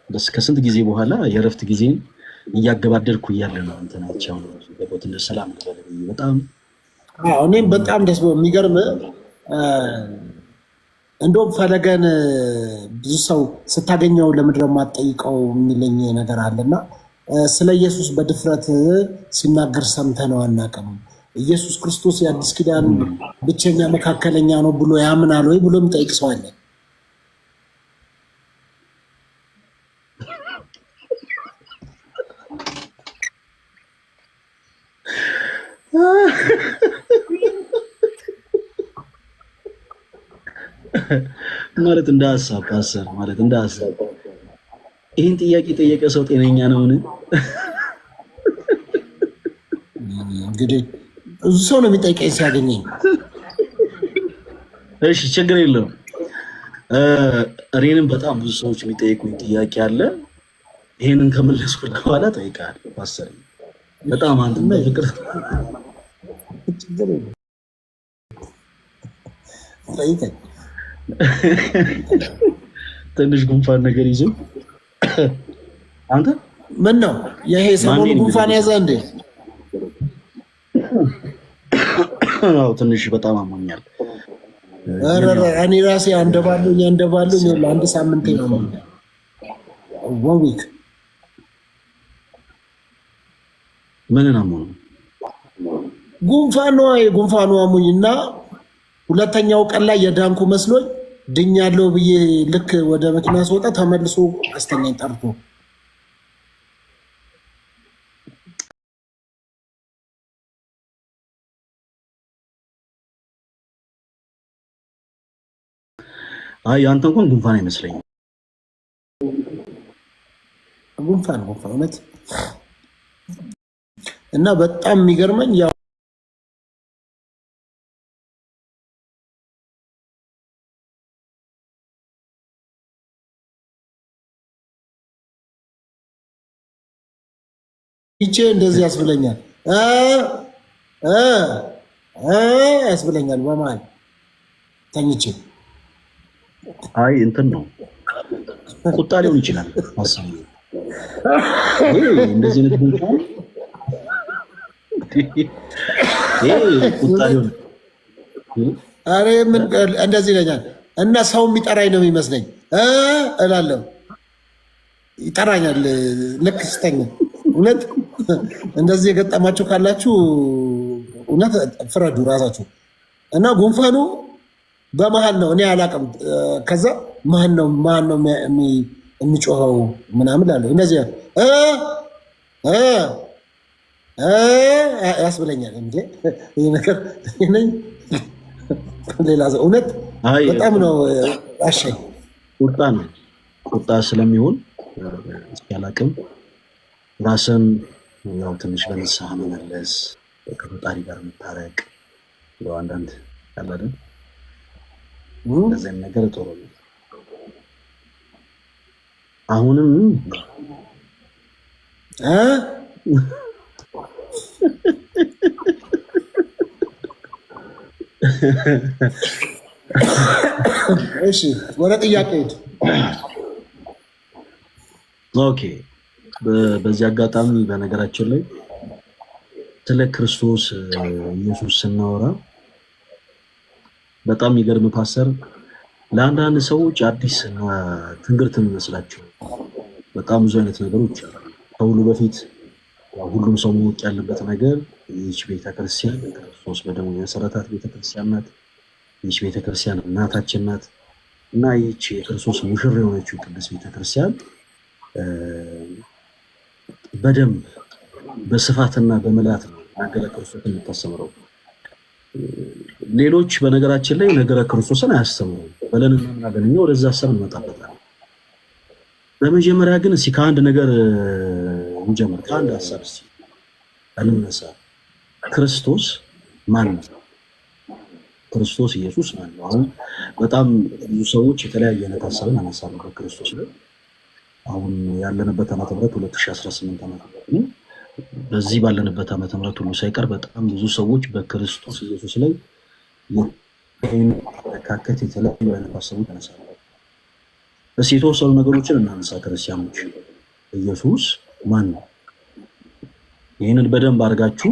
በስ ከስንት ጊዜ በኋላ የእረፍት ጊዜን እያገባደድኩ እያለ ነው እንትናቸው ገቦት እንደ ሰላም ልበል በጣም እኔም በጣም ደስ ብሎ የሚገርም እንደውም ፈለገን ብዙ ሰው ስታገኘው ለምንድን ነው የማትጠይቀው የሚለኝ ነገር አለና ስለ ኢየሱስ በድፍረት ሲናገር ሰምተነው አናውቅም። ኢየሱስ ክርስቶስ የአዲስ ኪዳን ብቸኛ መካከለኛ ነው ብሎ ያምናል ወይ ብሎ የሚጠይቅ ሰው አለ? ማለት እንደ ሀሳብ ፓስተር ማለት እንደ ሀሳብ ይህን ጥያቄ የጠየቀ ሰው ጤነኛ ነውን? እንግዲህ ብዙ ሰው ነው የሚጠይቀኝ ሲያገኘኝ። እሺ ችግር የለውም። እኔንም በጣም ብዙ ሰዎች የሚጠይቁኝ ጥያቄ አለ። ይሄንን ከመለስኩ በኋላ ጠይቃለሁ። ፓስተር በጣም አንተ ፍቅር ትንሽ ጉንፋን ነገር ይዞ አንተ ምን ነው ይሄ ሰሞኑን ጉንፋን ያዘ እንዴ? አዎ ትንሽ በጣም አሞኛል። እኔ ራሴ አንደባሉኝ ለአንድ ሳምንት ነው ወዊክ ምን ነው ጉንፋኑ አሞኝና ሁለተኛው ቀን ላይ የዳንኩ መስሎኝ ድኛለሁ ብዬ ልክ ወደ መኪና ስወጣ ተመልሶ አስተኛኝ ጠርቶ። አይ አንተ እንኳን ጉንፋን አይመስለኝም። ጉንፋን እውነት እና በጣም የሚገርመኝ ያው ይቼ እንደዚህ ያስብለኛል ያስብለኛል በመሀል ተኝቼ። አይ እንትን ነው ቁጣ ሊሆን ይችላል ማሰብ እንደዚህ ነው ጉንፋን ቁጣ ሊሆን አሬ ምን እንደዚህ ይለኛል እና ሰው የሚጠራኝ ነው የሚመስለኝ እላለሁ። ይጠራኛል ልክ ስተኛ። እውነት እንደዚህ የገጠማችሁ ካላችሁ እውነት ፍረዱ ራሳችሁ። እና ጉንፋኑ በመሀል ነው እኔ አላውቅም። ከዛ ማን ነው የሚጮኸው ምናምን ላለሁ እንደዚህ ያስብለኛል። እንዴ ይህ ነገር ሌላ ሰው እውነት በጣም ነው አሸኝ። ቁጣ ነው ቁጣ ስለሚሆን ያላቅም ራስን ያው ትንሽ በንስሐ መመለስ ከፈጣሪ ጋር መታረቅ አንዳንድ ያላለን እንደዚህ ነገር ጥሩ ነው። አሁንም እሺ ወደ ጥያቄ ኦኬ። በዚህ አጋጣሚ በነገራችን ላይ ስለ ክርስቶስ ኢየሱስ ስናወራ በጣም የሚገርም ፓስተር ለአንዳንድ ሰዎች አዲስ ትንግርት የሚመስላቸው በጣም ብዙ አይነት ነገሮች አሉ። ከሁሉ በፊት ሁሉም ሰው ማወቅ ያለበት ነገር ይህች ቤተክርስቲያን ክርስቶስ በደሙ የመሰረታት ቤተክርስቲያን ናት። ይህች ቤተክርስቲያን እናታችን ናት እና ይህች የክርስቶስ ሙሽራ የሆነችው ቅዱስ ቤተክርስቲያን በደንብ በስፋትና በመላት ነው ነገረ ክርስቶስን የምታስተምረው። ሌሎች በነገራችን ላይ ነገረ ክርስቶስን አያስተምሩም ብለን እናምናለን። እኛ ወደዛ ሀሳብ እንመጣበታለን። በመጀመሪያ ግን እስኪ ከአንድ ነገር እንጀምር። ከአንድ ሀሳብ እስኪ እንነሳ። ክርስቶስ ማን ነው? ክርስቶስ ኢየሱስ ማን ነው? አሁን በጣም ብዙ ሰዎች የተለያየ አይነት ሀሳብን አነሳሉ በክርስቶስ ላይ። አሁን ያለንበት ዓመተ ምህረት 2018 ዓመተ ምህረት ነው። በዚህ ባለንበት ዓመተ ምህረት ሁሉ ሳይቀር በጣም ብዙ ሰዎች በክርስቶስ ኢየሱስ ላይ የተለያዩ አይነት ሀሳቦች ያነሳሉ። እስኪ የተወሰኑ ነገሮችን እናንሳ ክርስቲያኖች። ኢየሱስ ማን ነው? ይህንን በደንብ አድርጋችሁ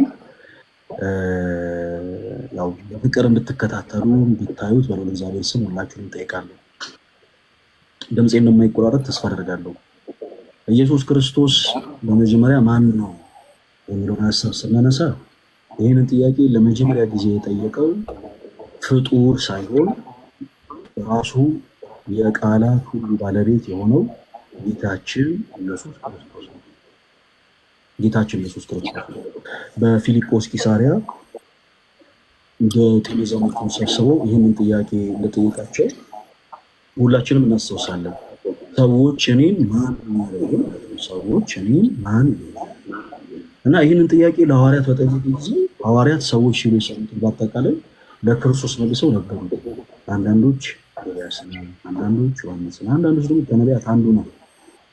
ያው በፍቅር እንድትከታተሉ እንድታዩት በልዑል እግዚአብሔር ስም ሁላችሁንም እጠይቃለሁ። ድምፄ እንደማይቆራረጥ ተስፋ አደርጋለሁ። ኢየሱስ ክርስቶስ በመጀመሪያ ማን ነው የሚለውን ሀሳብ ስናነሳ ይህንን ጥያቄ ለመጀመሪያ ጊዜ የጠየቀው ፍጡር ሳይሆን ራሱ የቃላት ሁሉ ባለቤት የሆነው ጌታችን ኢየሱስ ክርስቶስ ነው። ጌታችን ኢየሱስ ክርስቶስ በፊልጶስ ቂሳሪያ ደቀ መዛሙርቱን ሰብስበው ይህንን ጥያቄ እንደጠየቃቸው ሁላችንም እናስታውሳለን። ሰዎች እኔን ማን ይላሉ? ሰዎች እኔን ማን ይላሉ? እና ይህንን ጥያቄ ለሐዋርያት በጠየቁ ጊዜ ሐዋርያት ሰዎች ሲሉ የሰሙትን በአጠቃላይ ለክርስቶስ መልሰው ነበሩ። አንዳንዶች ኤልያስ ነው፣ አንዳንዶች ዮሐንስ ነው፣ አንዳንዶች ደግሞ ከነቢያት አንዱ ነው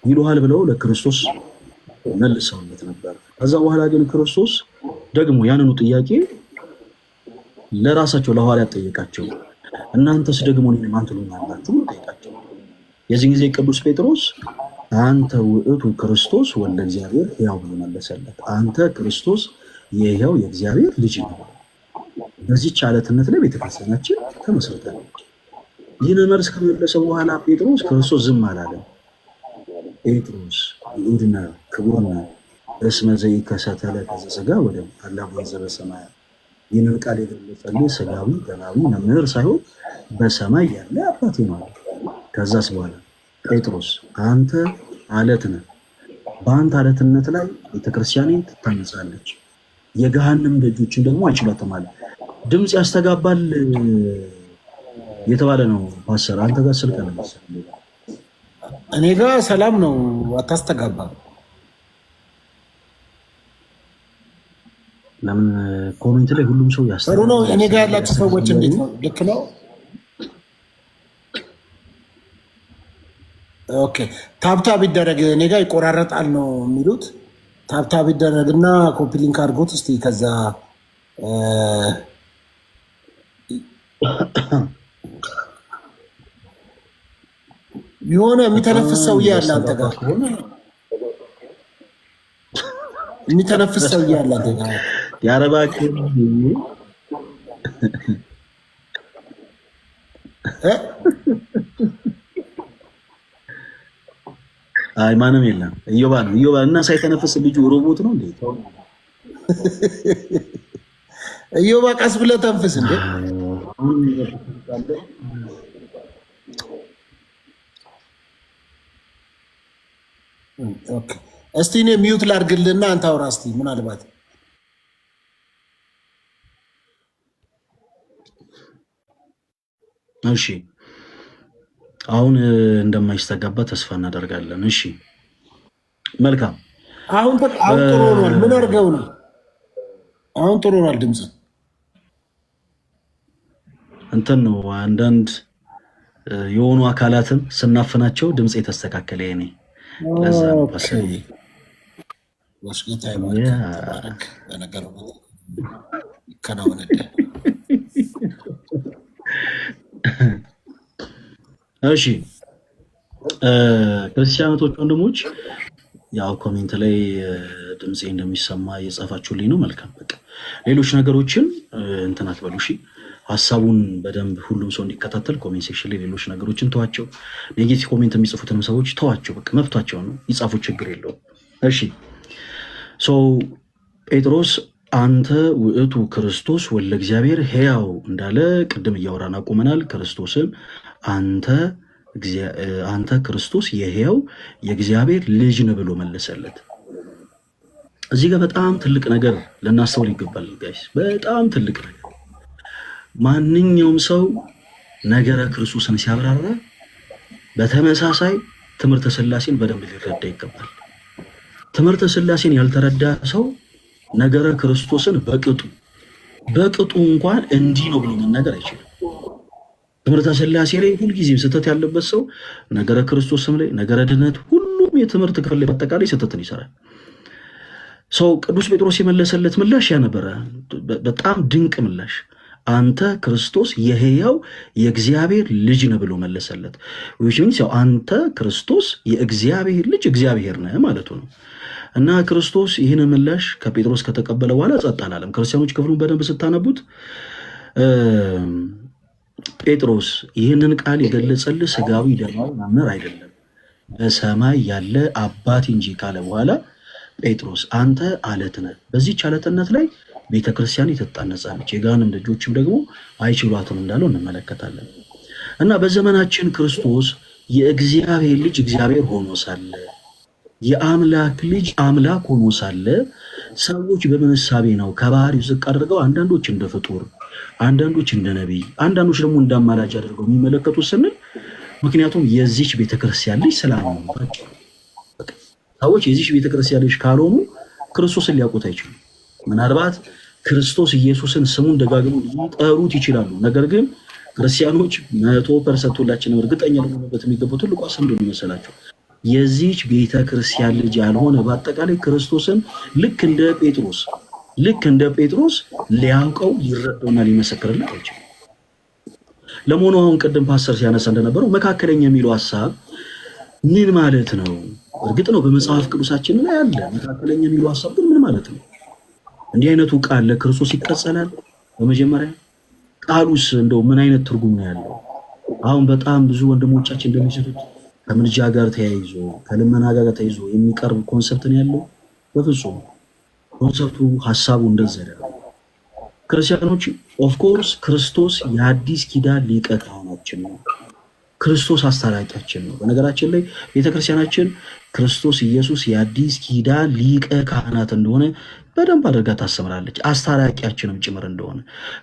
ይሉሃል ብለው ለክርስቶስ መልሰውለት ነበር። ከዛ በኋላ ግን ክርስቶስ ደግሞ ያንኑ ጥያቄ ለራሳቸው ለሐዋርያት ጠየቃቸው። እናንተስ ደግሞ እኔን ማን ትሉኛላችሁ? ጠየቃቸው። የዚህ ጊዜ ቅዱስ ጴጥሮስ አንተ ውእቱ ክርስቶስ ወልደ እግዚአብሔር ሕያው ብሎ መለሰለት። አንተ ክርስቶስ የሕያው የእግዚአብሔር ልጅ ነው። በዚህች ዓለትነት ላይ ቤተክርስቲያናችን ተመስርታለች። ይህን መልስ ከመለሰ በኋላ ጴጥሮስ ክርስቶስ ዝም አላለም። ጴጥሮስ ይሁድና ክቡርና እስመ ዘኢከሰተ ለከ ዘሥጋ ወደም አላሁ ዘበሰማያት። ይህንን ቃል የገለጸልህ ሥጋዊ ደማዊ መምህር ሳይሆን በሰማይ ያለ አባቴ ነው። ከዛስ በኋላ ጴጥሮስ አንተ አለት ነህ፣ በአንተ አለትነት ላይ ቤተክርስቲያኔን ትታነጻለች፣ የገሃነም ደጆችን ደግሞ አይችሏትም አለ። ድምፅ ያስተጋባል የተባለ ነው። ፓስተር አንተ ጋር ስልክ አለ መሰለኝ። እኔ ጋር ሰላም ነው፣ አታስተጋባም። ለምን ኮሜንት ላይ ሁሉም ሰው ጥሩ ነው። እኔ ጋር ያላችሁ ሰዎች እንዴት ነው? ልክ ነው። ኦኬ ታብታብ ይደረግ። እኔ ጋር ይቆራረጣል ነው የሚሉት። ታብታብ ይደረግና ኮፒ ሊንክ አድርጎት እስቲ ከዛ የሆነ የሚተነፍስ ሰውዬ አለ አንተ ጋር፣ የሚተነፍስ ሰውዬ አለ አንተ ጋር። ያረባክ አይ ማንም የለም። እዮባ ነው እዮባ። እና ሳይተነፍስ ልጁ ሮቦት ነው እንዴ? እዮባ ቀስ ብለህ ተንፍስ እንዴ። ኦኬ እስቲ እኔ ሚዩት ላድርግልና አንተ አውራ እስቲ። ምናልባት እሺ አሁን እንደማይስተጋባ ተስፋ እናደርጋለን። እሺ መልካም። አሁን ጥሩ ሆኗል። ምን አድርገው ነው? አሁን ጥሩ ሆኗል። ድምፅ እንትን ነው። አንዳንድ የሆኑ አካላትን ስናፍናቸው ድምፅ የተስተካከለ የኔ ለዛ ነው። እሺ ክርስቲያኖች ወንድሞች፣ ያው ኮሜንት ላይ ድምፄ እንደሚሰማ እየጻፋችሁልኝ ነው። መልካም። በቃ ሌሎች ነገሮችን እንትን አትበሉ። እሺ ሀሳቡን በደንብ ሁሉም ሰው እንዲከታተል ኮሜንት ሴክሽን ላይ ሌሎች ነገሮችን ተዋቸው። ኔጌቲቭ ኮሜንት የሚጽፉትንም ሰዎች ተዋቸው። በቃ መብቷቸው ነው፣ ይጻፉ፣ ችግር የለውም። እሺ ጴጥሮስ አንተ ውእቱ ክርስቶስ ወልደ እግዚአብሔር ሕያው እንዳለ ቅድም እያወራን አቁመናል። ክርስቶስን አንተ ክርስቶስ የሕያው የእግዚአብሔር ልጅ ነህ ብሎ መለሰለት። እዚህ ጋር በጣም ትልቅ ነገር ልናስተውል ይገባል ጋይስ፣ በጣም ትልቅ ነገር። ማንኛውም ሰው ነገረ ክርስቶስን ሲያብራራ በተመሳሳይ ትምህርተ ሥላሴን በደንብ ሊረዳ ይገባል። ትምህርተ ሥላሴን ያልተረዳ ሰው ነገረ ክርስቶስን በቅጡ እንኳን እንዲህ ነው ብሎ መናገር አይችልም። ትምህርተ ሥላሴ ላይ ሁልጊዜም ስህተት ያለበት ሰው ነገረ ክርስቶስም ላይ፣ ነገረ ድነት፣ ሁሉም የትምህርት ክፍል ላይ በአጠቃላይ ስህተትን ይሰራል። ሰው ቅዱስ ጴጥሮስ የመለሰለት ምላሽ ያ ነበረ። በጣም ድንቅ ምላሽ። አንተ ክርስቶስ የሕያው የእግዚአብሔር ልጅ ነህ ብሎ መለሰለት። which means ያው አንተ ክርስቶስ የእግዚአብሔር ልጅ እግዚአብሔር ነህ ማለቱ ነው። እና ክርስቶስ ይህን ምላሽ ከጴጥሮስ ከተቀበለ በኋላ ጸጥ አላለም። ክርስቲያኖች ክፍሉን በደንብ ስታነቡት ጴጥሮስ ይህንን ቃል የገለጸልህ ሥጋዊ ደማዊ መምህር አይደለም በሰማይ ያለ አባት እንጂ ካለ በኋላ ጴጥሮስ አንተ አለት ነህ፣ በዚህች አለትነት ላይ ቤተክርስቲያን ትታነጻለች፣ የገሃነም ደጆችም ደግሞ አይችሏትም እንዳለው እንመለከታለን። እና በዘመናችን ክርስቶስ የእግዚአብሔር ልጅ እግዚአብሔር ሆኖ ሳለ የአምላክ ልጅ አምላክ ሆኖ ሳለ ሰዎች በምን እሳቤ ነው ከባህሪው ዝቅ አድርገው አንዳንዶች እንደ ፍጡር፣ አንዳንዶች እንደ ነቢይ፣ አንዳንዶች ደግሞ እንደ አማላጅ አድርገው የሚመለከቱት ስንል ምክንያቱም የዚች ቤተክርስቲያን ልጅ ስላልሆኑ ሰዎች የዚች ቤተክርስቲያን ልጅ ካልሆኑ ክርስቶስን ሊያውቁት አይችሉም። ምናልባት ክርስቶስ ኢየሱስን ስሙን ደጋግመው ሊጠሩት ይችላሉ። ነገር ግን ክርስቲያኖች 100% ሁላችንም እርግጠኛ ልንሆንበት የሚገባው ትልቁ ሀሳብ እንደሆነ ይመስላቸው የዚች ቤተክርስቲያን ልጅ ያልሆነ በአጠቃላይ ክርስቶስን ልክ እንደ ጴጥሮስ ሊያውቀው ሊረዳውና ሊመሰክርለት አይችልም። ለመሆኑ አሁን ቅድም ፓስተር ሲያነሳ እንደነበረው መካከለኛ የሚለው ሀሳብ ምን ማለት ነው? እርግጥ ነው በመጽሐፍ ቅዱሳችን ላይ አለ። መካከለኛ የሚለው ሀሳብ ግን ምን ማለት ነው? እንዲህ አይነቱ ቃል ለክርስቶስ ይቀጸላል? በመጀመሪያ ቃሉስ እንደው ምን አይነት ትርጉም ነው ያለው? አሁን በጣም ብዙ ወንድሞቻችን እንደሚሰጡት ከምልጃ ጋር ተያይዞ ከልመና ጋር ተያይዞ የሚቀርብ ኮንሰፕት ነው ያለው። በፍጹም ኮንሰፕቱ ሀሳቡ እንደዛ ነው። ክርስቲያኖች ኦፍኮርስ ክርስቶስ የአዲስ ኪዳን ሊቀ ካህናችን ነው። ክርስቶስ አስታራቂያችን ነው። በነገራችን ላይ ቤተክርስቲያናችን ክርስቶስ ኢየሱስ የአዲስ ኪዳን ሊቀ ካህናት እንደሆነ በደንብ አድርጋ ታስተምራለች። አስታራቂያችንም ጭምር እንደሆነ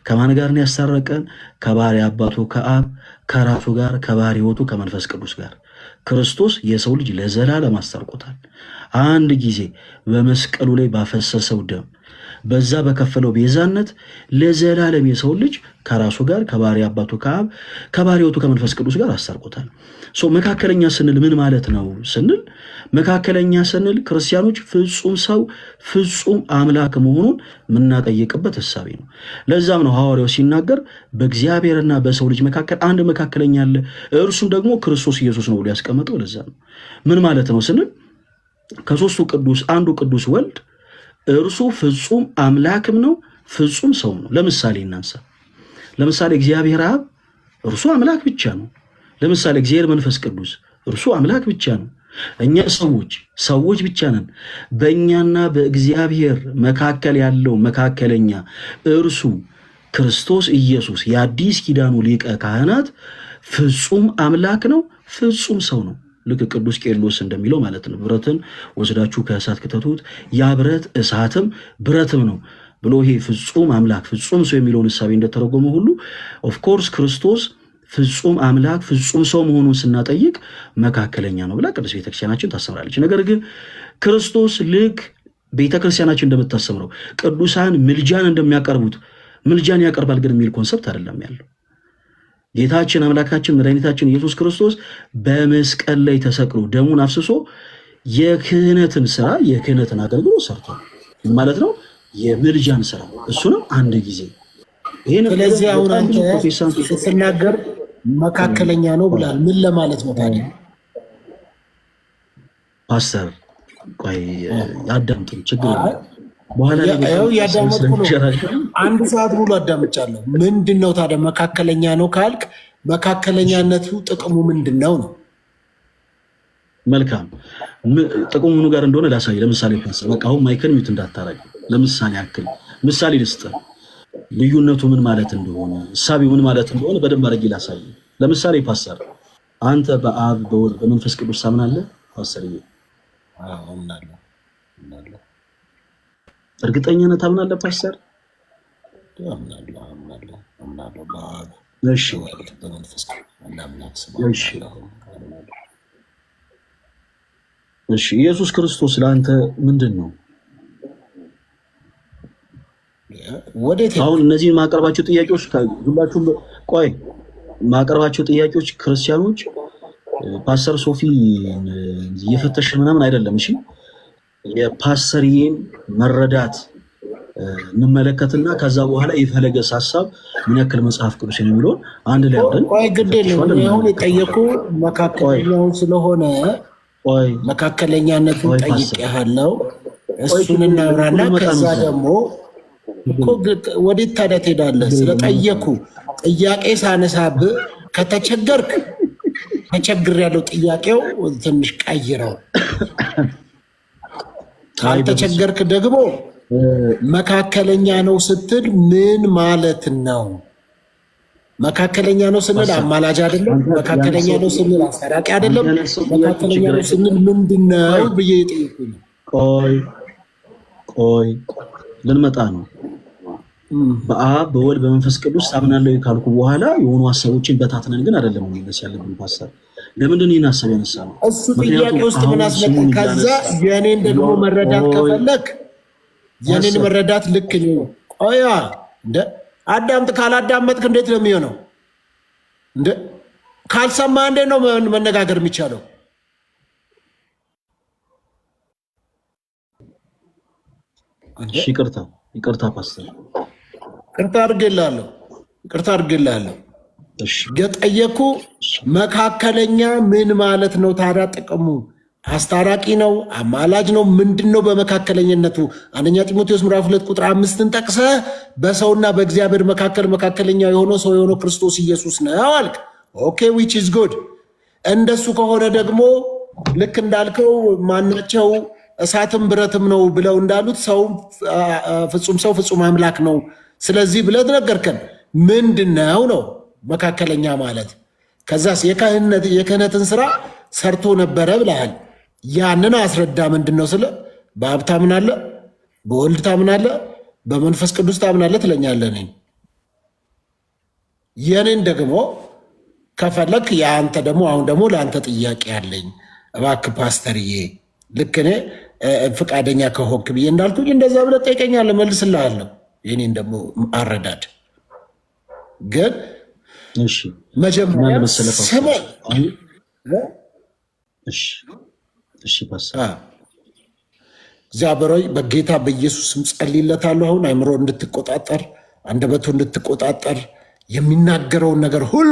ከማን ጋር ነው ያስታረቀን? ከባህሪ አባቱ ከአብ ከራሱ ጋር ከባህሪ ሕይወቱ ከመንፈስ ቅዱስ ጋር ክርስቶስ የሰው ልጅ ለዘላለም አስታርቆታል። አንድ ጊዜ በመስቀሉ ላይ ባፈሰሰው ደም በዛ በከፈለው ቤዛነት ለዘላለም የሰው ልጅ ከራሱ ጋር ከባህሪ አባቱ ከአብ ከባህሪ ሕይወቱ ከመንፈስ ቅዱስ ጋር አስታርቆታል። መካከለኛ ስንል ምን ማለት ነው ስንል መካከለኛ ስንል ክርስቲያኖች ፍጹም ሰው ፍጹም አምላክ መሆኑን የምናጠይቅበት እሳቤ ነው። ለዛም ነው ሐዋርያው ሲናገር በእግዚአብሔርና በሰው ልጅ መካከል አንድ መካከለኛ አለ፣ እርሱም ደግሞ ክርስቶስ ኢየሱስ ነው ብሎ ያስቀመጠው። ለዛ ነው ምን ማለት ነው ስንል ከሦስቱ ቅዱስ አንዱ ቅዱስ ወልድ እርሱ ፍጹም አምላክም ነው ፍጹም ሰው ነው። ለምሳሌ እናንሳ። ለምሳሌ እግዚአብሔር አብ እርሱ አምላክ ብቻ ነው። ለምሳሌ እግዚአብሔር መንፈስ ቅዱስ እርሱ አምላክ ብቻ ነው። እኛ ሰዎች ብቻ ነን። በእኛና በእግዚአብሔር መካከል ያለው መካከለኛ እርሱ ክርስቶስ ኢየሱስ የአዲስ ኪዳኑ ሊቀ ካህናት ፍጹም አምላክ ነው ፍጹም ሰው ነው። ልክ ቅዱስ ቄርሎስ እንደሚለው ማለት ነው ብረትን ወስዳችሁ ከእሳት ክተቱት ያ ብረት እሳትም ብረትም ነው ብሎ ይሄ ፍጹም አምላክ ፍጹም ሰው የሚለውን እሳቤ እንደተረጎመ ሁሉ ኦፍኮርስ ክርስቶስ ፍጹም አምላክ ፍጹም ሰው መሆኑን ስናጠይቅ መካከለኛ ነው ብላ ቅዱስ ቤተክርስቲያናችን ታስተምራለች። ነገር ግን ክርስቶስ ልክ ቤተክርስቲያናችን እንደምታስተምረው ቅዱሳን ምልጃን እንደሚያቀርቡት ምልጃን ያቀርባል ግን የሚል ኮንሰፕት አይደለም ያለው። ጌታችን አምላካችን መድኃኒታችን ኢየሱስ ክርስቶስ በመስቀል ላይ ተሰቅሎ ደሙን አፍስሶ የክህነትን ስራ የክህነትን አገልግሎት ሰርቷል ማለት ነው። የምልጃን ስራ እሱንም አንድ ጊዜ ስለዚህ አሁን አንተ ስትናገር መካከለኛ ነው ብላል። ምን ለማለት ነው ታዲያ? ፓስተር ቆይ ያዳምጡኝ፣ ችግር የለም። በኋላ ያዳመጥኩ ነው። አንድ ሰዓት ሙሉ አዳምጫለሁ። ምንድን ነው ታዲያ መካከለኛ ነው ካልክ መካከለኛነቱ ጥቅሙ ምንድን ነው ነው? መልካም ጥቅሙ ምኑ ጋር እንደሆነ ላሳይ። ለምሳሌ ፓስተር በቃ አሁን ማይክን ሚት እንዳታረግ። ለምሳሌ ያክል ምሳሌ ልስጥ፣ ልዩነቱ ምን ማለት እንደሆነ እሳቤው ምን ማለት እንደሆነ በደንብ አድርጌ ላሳይ። ለምሳሌ ፓስተር አንተ በአብ በወልድ በመንፈስ ቅዱስ ታምናለህ? ፓስተር አምናለሁ። እርግጠኛ ነህ ታምናለህ ፓስተር? አምናለሁ በአብ እሺ በመንፈስ እሺ ኢየሱስ ክርስቶስ ለአንተ ምንድን ነው? አሁን እነዚህን ማቀርባቸው ጥያቄዎች ሁላችሁም ቆይ ማቀርባቸው ጥያቄዎች ክርስቲያኖች ፓስተር ሶፊ እየፈተሽ ምናምን አይደለም። እሺ የፓስተርዬን መረዳት እንመለከትና ከዛ በኋላ የፈለገስ ሐሳብ ምን ያክል መጽሐፍ ቅዱስ የሚለውን አንድ ላይ አብረን ቆይ ግድ የለም አሁን የጠየቁ መካከለኛው ስለሆነ መካከለኛነቱን ጠይቄሃለሁ እሱን እናውራና ከዛ ደግሞ ወዴት ታዲያ ትሄዳለህ? ስለጠየኩ ጥያቄ ሳነሳብህ ከተቸገርክ ተቸግር ያለው ጥያቄው ትንሽ ቀይረው፣ ካልተቸገርክ ደግሞ መካከለኛ ነው ስትል ምን ማለት ነው? መካከለኛ ነው ስንል አማላጅ አይደለም። መካከለኛ ነው ስንል አስታራቂ አይደለም። መካከለኛ ነው ስንል ምንድነው ብዬ ጠይቁኝ። ቆይ ልንመጣ ነው። በአብ በወልድ በመንፈስ ቅዱስ ታምናለህ ካልኩ በኋላ የሆኑ ሀሳቦችን በታትነን ግን አይደለም መመለስ ያለብን። ፓስተር ለምንድን ነው ይህን ሀሳብ ያነሳነው? እሱ ጥያቄ ውስጥ ምን አስመጣ? ከዛ የኔን ደግሞ መረዳት ከፈለክ የኔን መረዳት ልክ ነው። ቆያ እንደ አዳምጥ። ካላዳመጥክ እንዴት ነው የሚሆነው? እንደ ካልሰማ እንዴት ነው መነጋገር የሚቻለው? ይቅርታ ፓስተር፣ ይቅርታ አድርጌልሃለሁ። የጠየኩ መካከለኛ ምን ማለት ነው ታዲያ? ጥቅሙ አስታራቂ ነው? አማላጅ ነው? ምንድን ነው በመካከለኝነቱ? አንደኛ ጢሞቴዎስ ምዕራፍ 2 ቁጥር 5 ጠቅሰ በሰውና በእግዚአብሔር መካከለኛ የሆነው ሰው የሆነው ክርስቶስ ኢየሱስ ነው አልክ። ኦኬ ዊች ኢዝ ጉድ። እንደሱ ከሆነ ደግሞ ልክ እንዳልከው ማናቸው እሳትም ብረትም ነው ብለው እንዳሉት ሰው ፍጹም አምላክ ነው። ስለዚህ ብለት ነገርከን። ምንድነው ነው መካከለኛ ማለት? ከዛስ የክህነትን ስራ ሰርቶ ነበረ ብለሃል። ያንን አስረዳ። ምንድነው ስለ በአብ ታምናለህ፣ በወልድ ታምናለህ፣ በመንፈስ ቅዱስ ታምናለህ ትለኛለህ። የኔን ደግሞ ከፈለክ የአንተ ደግሞ አሁን ደግሞ ለአንተ ጥያቄ አለኝ። እባክህ ፓስተርዬ ልክ እኔ ፈቃደኛ ከሆንክ ብዬ እንዳልኩኝ እንደዛ ብለህ ጠይቀኛለህ፣ መልስልሃለሁ። የኔን ደግሞ አረዳድ ግን መጀመሪያ ስማኝ። እግዚአብሔር ሆይ በጌታ በኢየሱስ ስም ጸልይለታለሁ። አሁን አእምሮ እንድትቆጣጠር፣ አንደበቱ እንድትቆጣጠር፣ የሚናገረውን ነገር ሁሉ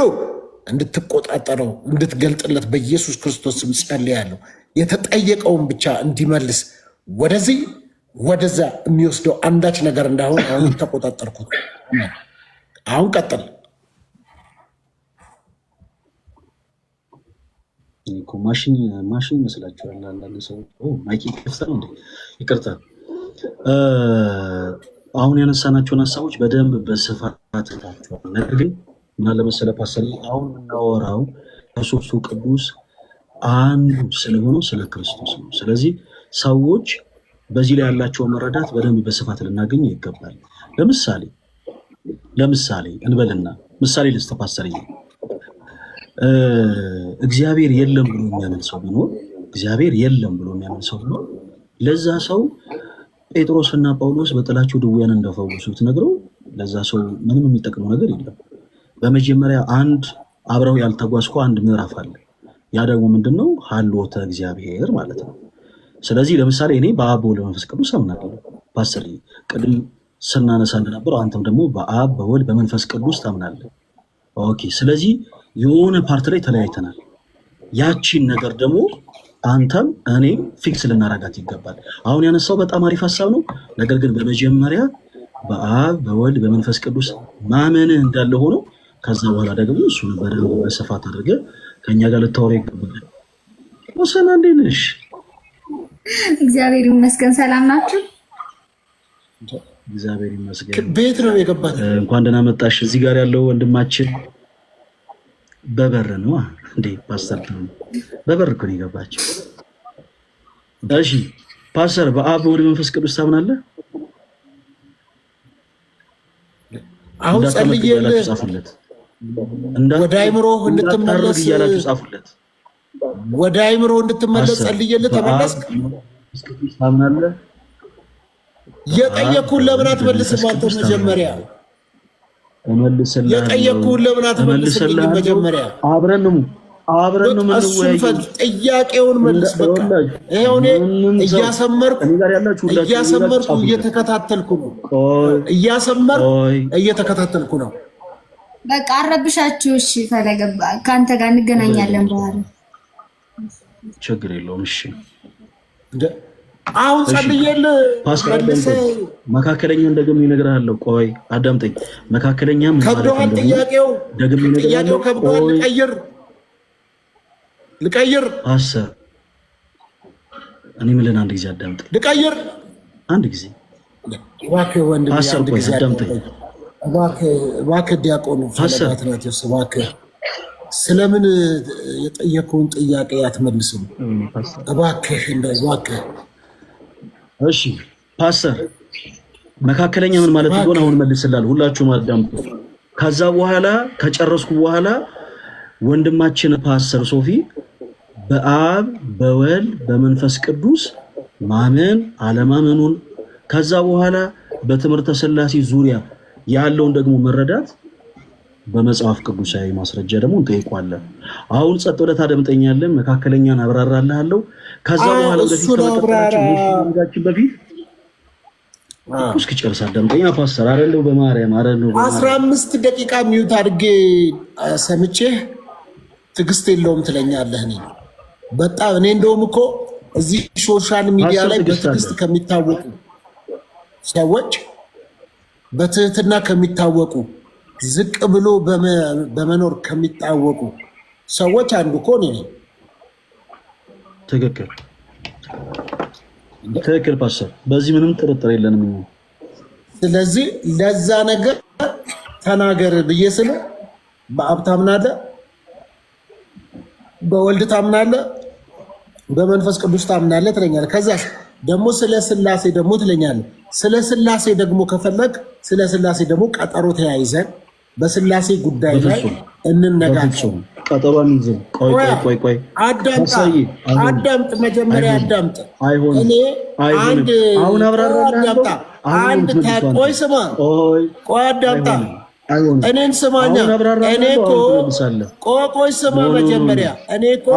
እንድትቆጣጠረው፣ እንድትገልጥለት በኢየሱስ ክርስቶስ ስም ጸልያለሁ። የተጠየቀውን ብቻ እንዲመልስ ወደዚህ ወደዛ የሚወስደው አንዳች ነገር እንዳሁን አሁን ተቆጣጠርኩት። አሁን ቀጥል። ማሽን ይመስላችኋል አንዳንድ ሰው። ማይክ ከፍተህ ነው እንዴ? ይቅርታ። አሁን ያነሳናቸውን ሀሳቦች በደንብ በስፋት ታቸዋል። ነገር ግን ምናለ መሰለህ ፓስተር፣ አሁን የምናወራው ከሶስቱ ቅዱስ አንዱ ስለሆነው ስለ ክርስቶስ ነው። ስለዚህ ሰዎች በዚህ ላይ ያላቸው መረዳት በደንብ በስፋት ልናገኝ ይገባል። ለምሳሌ እንበልና ምሳሌ ልስጥ ፓስተርዬ፣ እግዚአብሔር የለም ብሎ የሚያምን ሰው ቢኖር ለዛ ሰው ጴጥሮስና ጳውሎስ በጥላቸው ድውያን እንደፈወሱት ነግረው ለዛ ሰው ምንም የሚጠቅመው ነገር የለም። በመጀመሪያ አብረው ያልተጓዝኩ አንድ ምዕራፍ አለ። ያ ደግሞ ምንድነው? ሀልዎተ እግዚአብሔር ማለት ነው። ስለዚህ ለምሳሌ እኔ በአብ በወልድ በመንፈስ ቅዱስ አምናለሁ። ፓስተር ቅድም ስናነሳ እንደነበረው አንተም ደግሞ በአብ በወልድ በመንፈስ ቅዱስ ታምናለህ። ኦኬ። ስለዚህ የሆነ ፓርት ላይ ተለያይተናል። ያቺን ነገር ደግሞ አንተም እኔም ፊክስ ልናረጋት ይገባል። አሁን ያነሳው በጣም አሪፍ ሀሳብ ነው። ነገር ግን በመጀመሪያ በአብ በወልድ በመንፈስ ቅዱስ ማመንህ እንዳለ ሆኖ ከዛ በኋላ ደግሞ እሱ በደንብ በስፋት አድርገህ ከእኛ ጋር ልታወራ ይገባል። ወሰና እንዴት ነሽ? እግዚአብሔር ይመስገን። ሰላም ናችሁ? እግዚአብሔር ይመስገን። ቤት ነው የገባት። እንኳን ደህና መጣሽ። እዚህ ጋር ያለው ወንድማችን በበር ነው እንዴ? ፓስተር በበር እኮ ነው የገባችው። እሺ ፓስተር፣ በአብ በወልድ መንፈስ ቅዱስ ታምናለህ? አሁን ጸልዬልህ ወደ አይምሮ እንድትመለስ እያላችሁ ጻፉለት። ወደ አይምሮ እንድትመለስ ጸልዬልህ ተመለስክ? ታምናለህ? የጠየኩህን ለምን አትመልስም? አንተ መጀመሪያ የጠየኩህን ለምን አትመልስም? መጀመሪያ አብረን ነው የምንወያየው። ጥያቄውን መልስ። በቃ ይሄው እኔ እያሰመርኩ እየተከታተልኩ ነው። እየተከታተልኩ ነው። በቃ አረብሻችሁ። እሺ ፈለገ ከአንተ ጋር እንገናኛለን በኋላ። ችግር የለውም። እሺ አሁን ጸልየል መካከለኛ እንደገም ይነግራለሁ። ቆይ አዳምጠኝ። መካከለኛ ከብዶሃል። ጥያቄው ከብዶሃል። ልቀይር ፓስተር፣ እኔ ምልን አንድ ጊዜ አዳምጠኝ። ልቀይር አንድ ጊዜ እባክህ ወንድም፣ ፓስተር ቆይ አዳምጠኝ እባክህ። ዲያቆኑ ፈለጋት ናት። እባክህ ስለምን የጠየቀውን ጥያቄ አትመልስም? እባክህ እባክህ። እሺ ፓስተር፣ መካከለኛ ምን ማለት እንደሆነ አሁን መልስላል። ሁላችሁም አዳምጡ። ከዛ በኋላ ከጨረስኩ በኋላ ወንድማችን ፓስተር ሶፊ በአብ በወልድ በመንፈስ ቅዱስ ማመን አለማመኑን ከዛ በኋላ በትምህርተ ሥላሴ ዙሪያ ያለውን ደግሞ መረዳት በመጽሐፍ ቅዱሳዊ ማስረጃ ደግሞ እንጠይቋለን። አሁን ጸጥ ብለህ ታደምጠኛለህ። መካከለኛን አብራራልሃለሁ። ከዛ በኋላ ወደፊት ከመቀጠላችን በፊት እስኪ ጨርስ አዳምጠኛ ፓስተር። አረለው በማርያም አረለው 15 ደቂቃ ሚዩት አድርጌ ሰምቼ ትዕግስት የለውም ትለኛለህ። እኔ በጣም እኔ እንደውም እኮ እዚህ ሶሻል ሚዲያ ላይ በትዕግስት ከሚታወቁ ሰዎች በትህትና ከሚታወቁ ዝቅ ብሎ በመኖር ከሚታወቁ ሰዎች አንዱ እኮ እኔ ነኝ። ትክክል ፓስተር፣ በዚህ ምንም ጥርጥር የለንም። ስለዚህ ለዛ ነገር ተናገር ብዬ ስለ በአብ ታምናለህ፣ በወልድ ታምናለህ፣ በመንፈስ ቅዱስ ታምናለህ ትለኛለህ። ከዛ ደግሞ ስለ ስላሴ ደግሞ ትለኛለህ። ስለ ስላሴ ደግሞ ከፈለግ ስለ ስላሴ ደግሞ ቀጠሮ ተያይዘን በስላሴ ጉዳይ ላይ እንነጋገር። ቀጠሮን ይዘን ቆይ አዳምጥ፣ መጀመሪያ አዳምጥ። እኔ አሁን አብራራለሁ። አንድ ቆይ ስማ፣ ቆይ አዳምጣ፣ እኔን ስማኛ። እኔ እኮ ቆይ ስማ፣ መጀመሪያ እኔ እኮ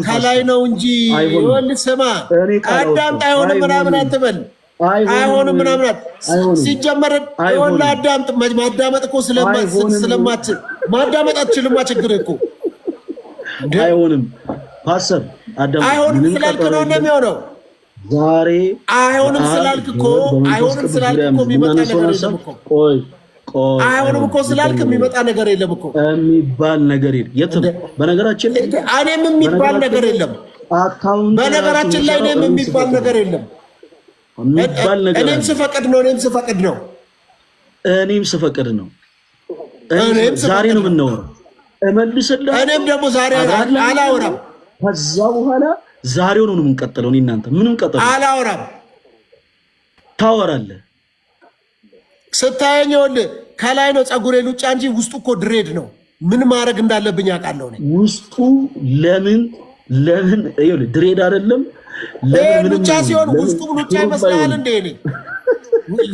ከላይ ነው እንጂ ይኸውልህ፣ ስማ አዳምጥ። አይሆንም ምናምን አትበል፣ አይሆንም ምናምን ሲጀመር ይኸውልህ፣ አዳምጥ። ማዳመጥ እኮ ስለማትችል ማዳመጥ አትችልማ። ችግር እኮ አይሆንም ፓስተር፣ አይሆንም ስላልክ ነው እንደሚሆነው። ዛሬ አይሆንም ስላልክ እኮ የሚመጣ ነገር የለም እኮ። አይሆንም እኮ ስላልክ የሚመጣ ነገር የለም እኮ። የሚባል ነገር የለም። በነገራችን ላይ እኔም የሚባል ነገር የለም። በነገራችን ላይ እኔም የሚባል ነገር የለም። እኔም ስፈቅድ ነው። ዛሬ ነው የምናወራው። እመልስልህ። እኔም ደግሞ ዛሬ አላወራም። ከዛ በኋላ ዛሬው ነው የምንቀጥለው። እኔ እናንተ ምንም ቀጥለው አላወራም። ታወራለህ። ስታየኝ ይኸውልህ ከላይ ነው ፀጉሬ ሉጫ እንጂ ውስጡ እኮ ድሬድ ነው። ምን ማድረግ እንዳለብኝ አውቃለሁ። ውስጡ ለምን ይኸውልህ ድሬድ አይደለም። ሉጫ ሲሆን ውስጡ ሉጫ ይመስላል እንዴ? እኔ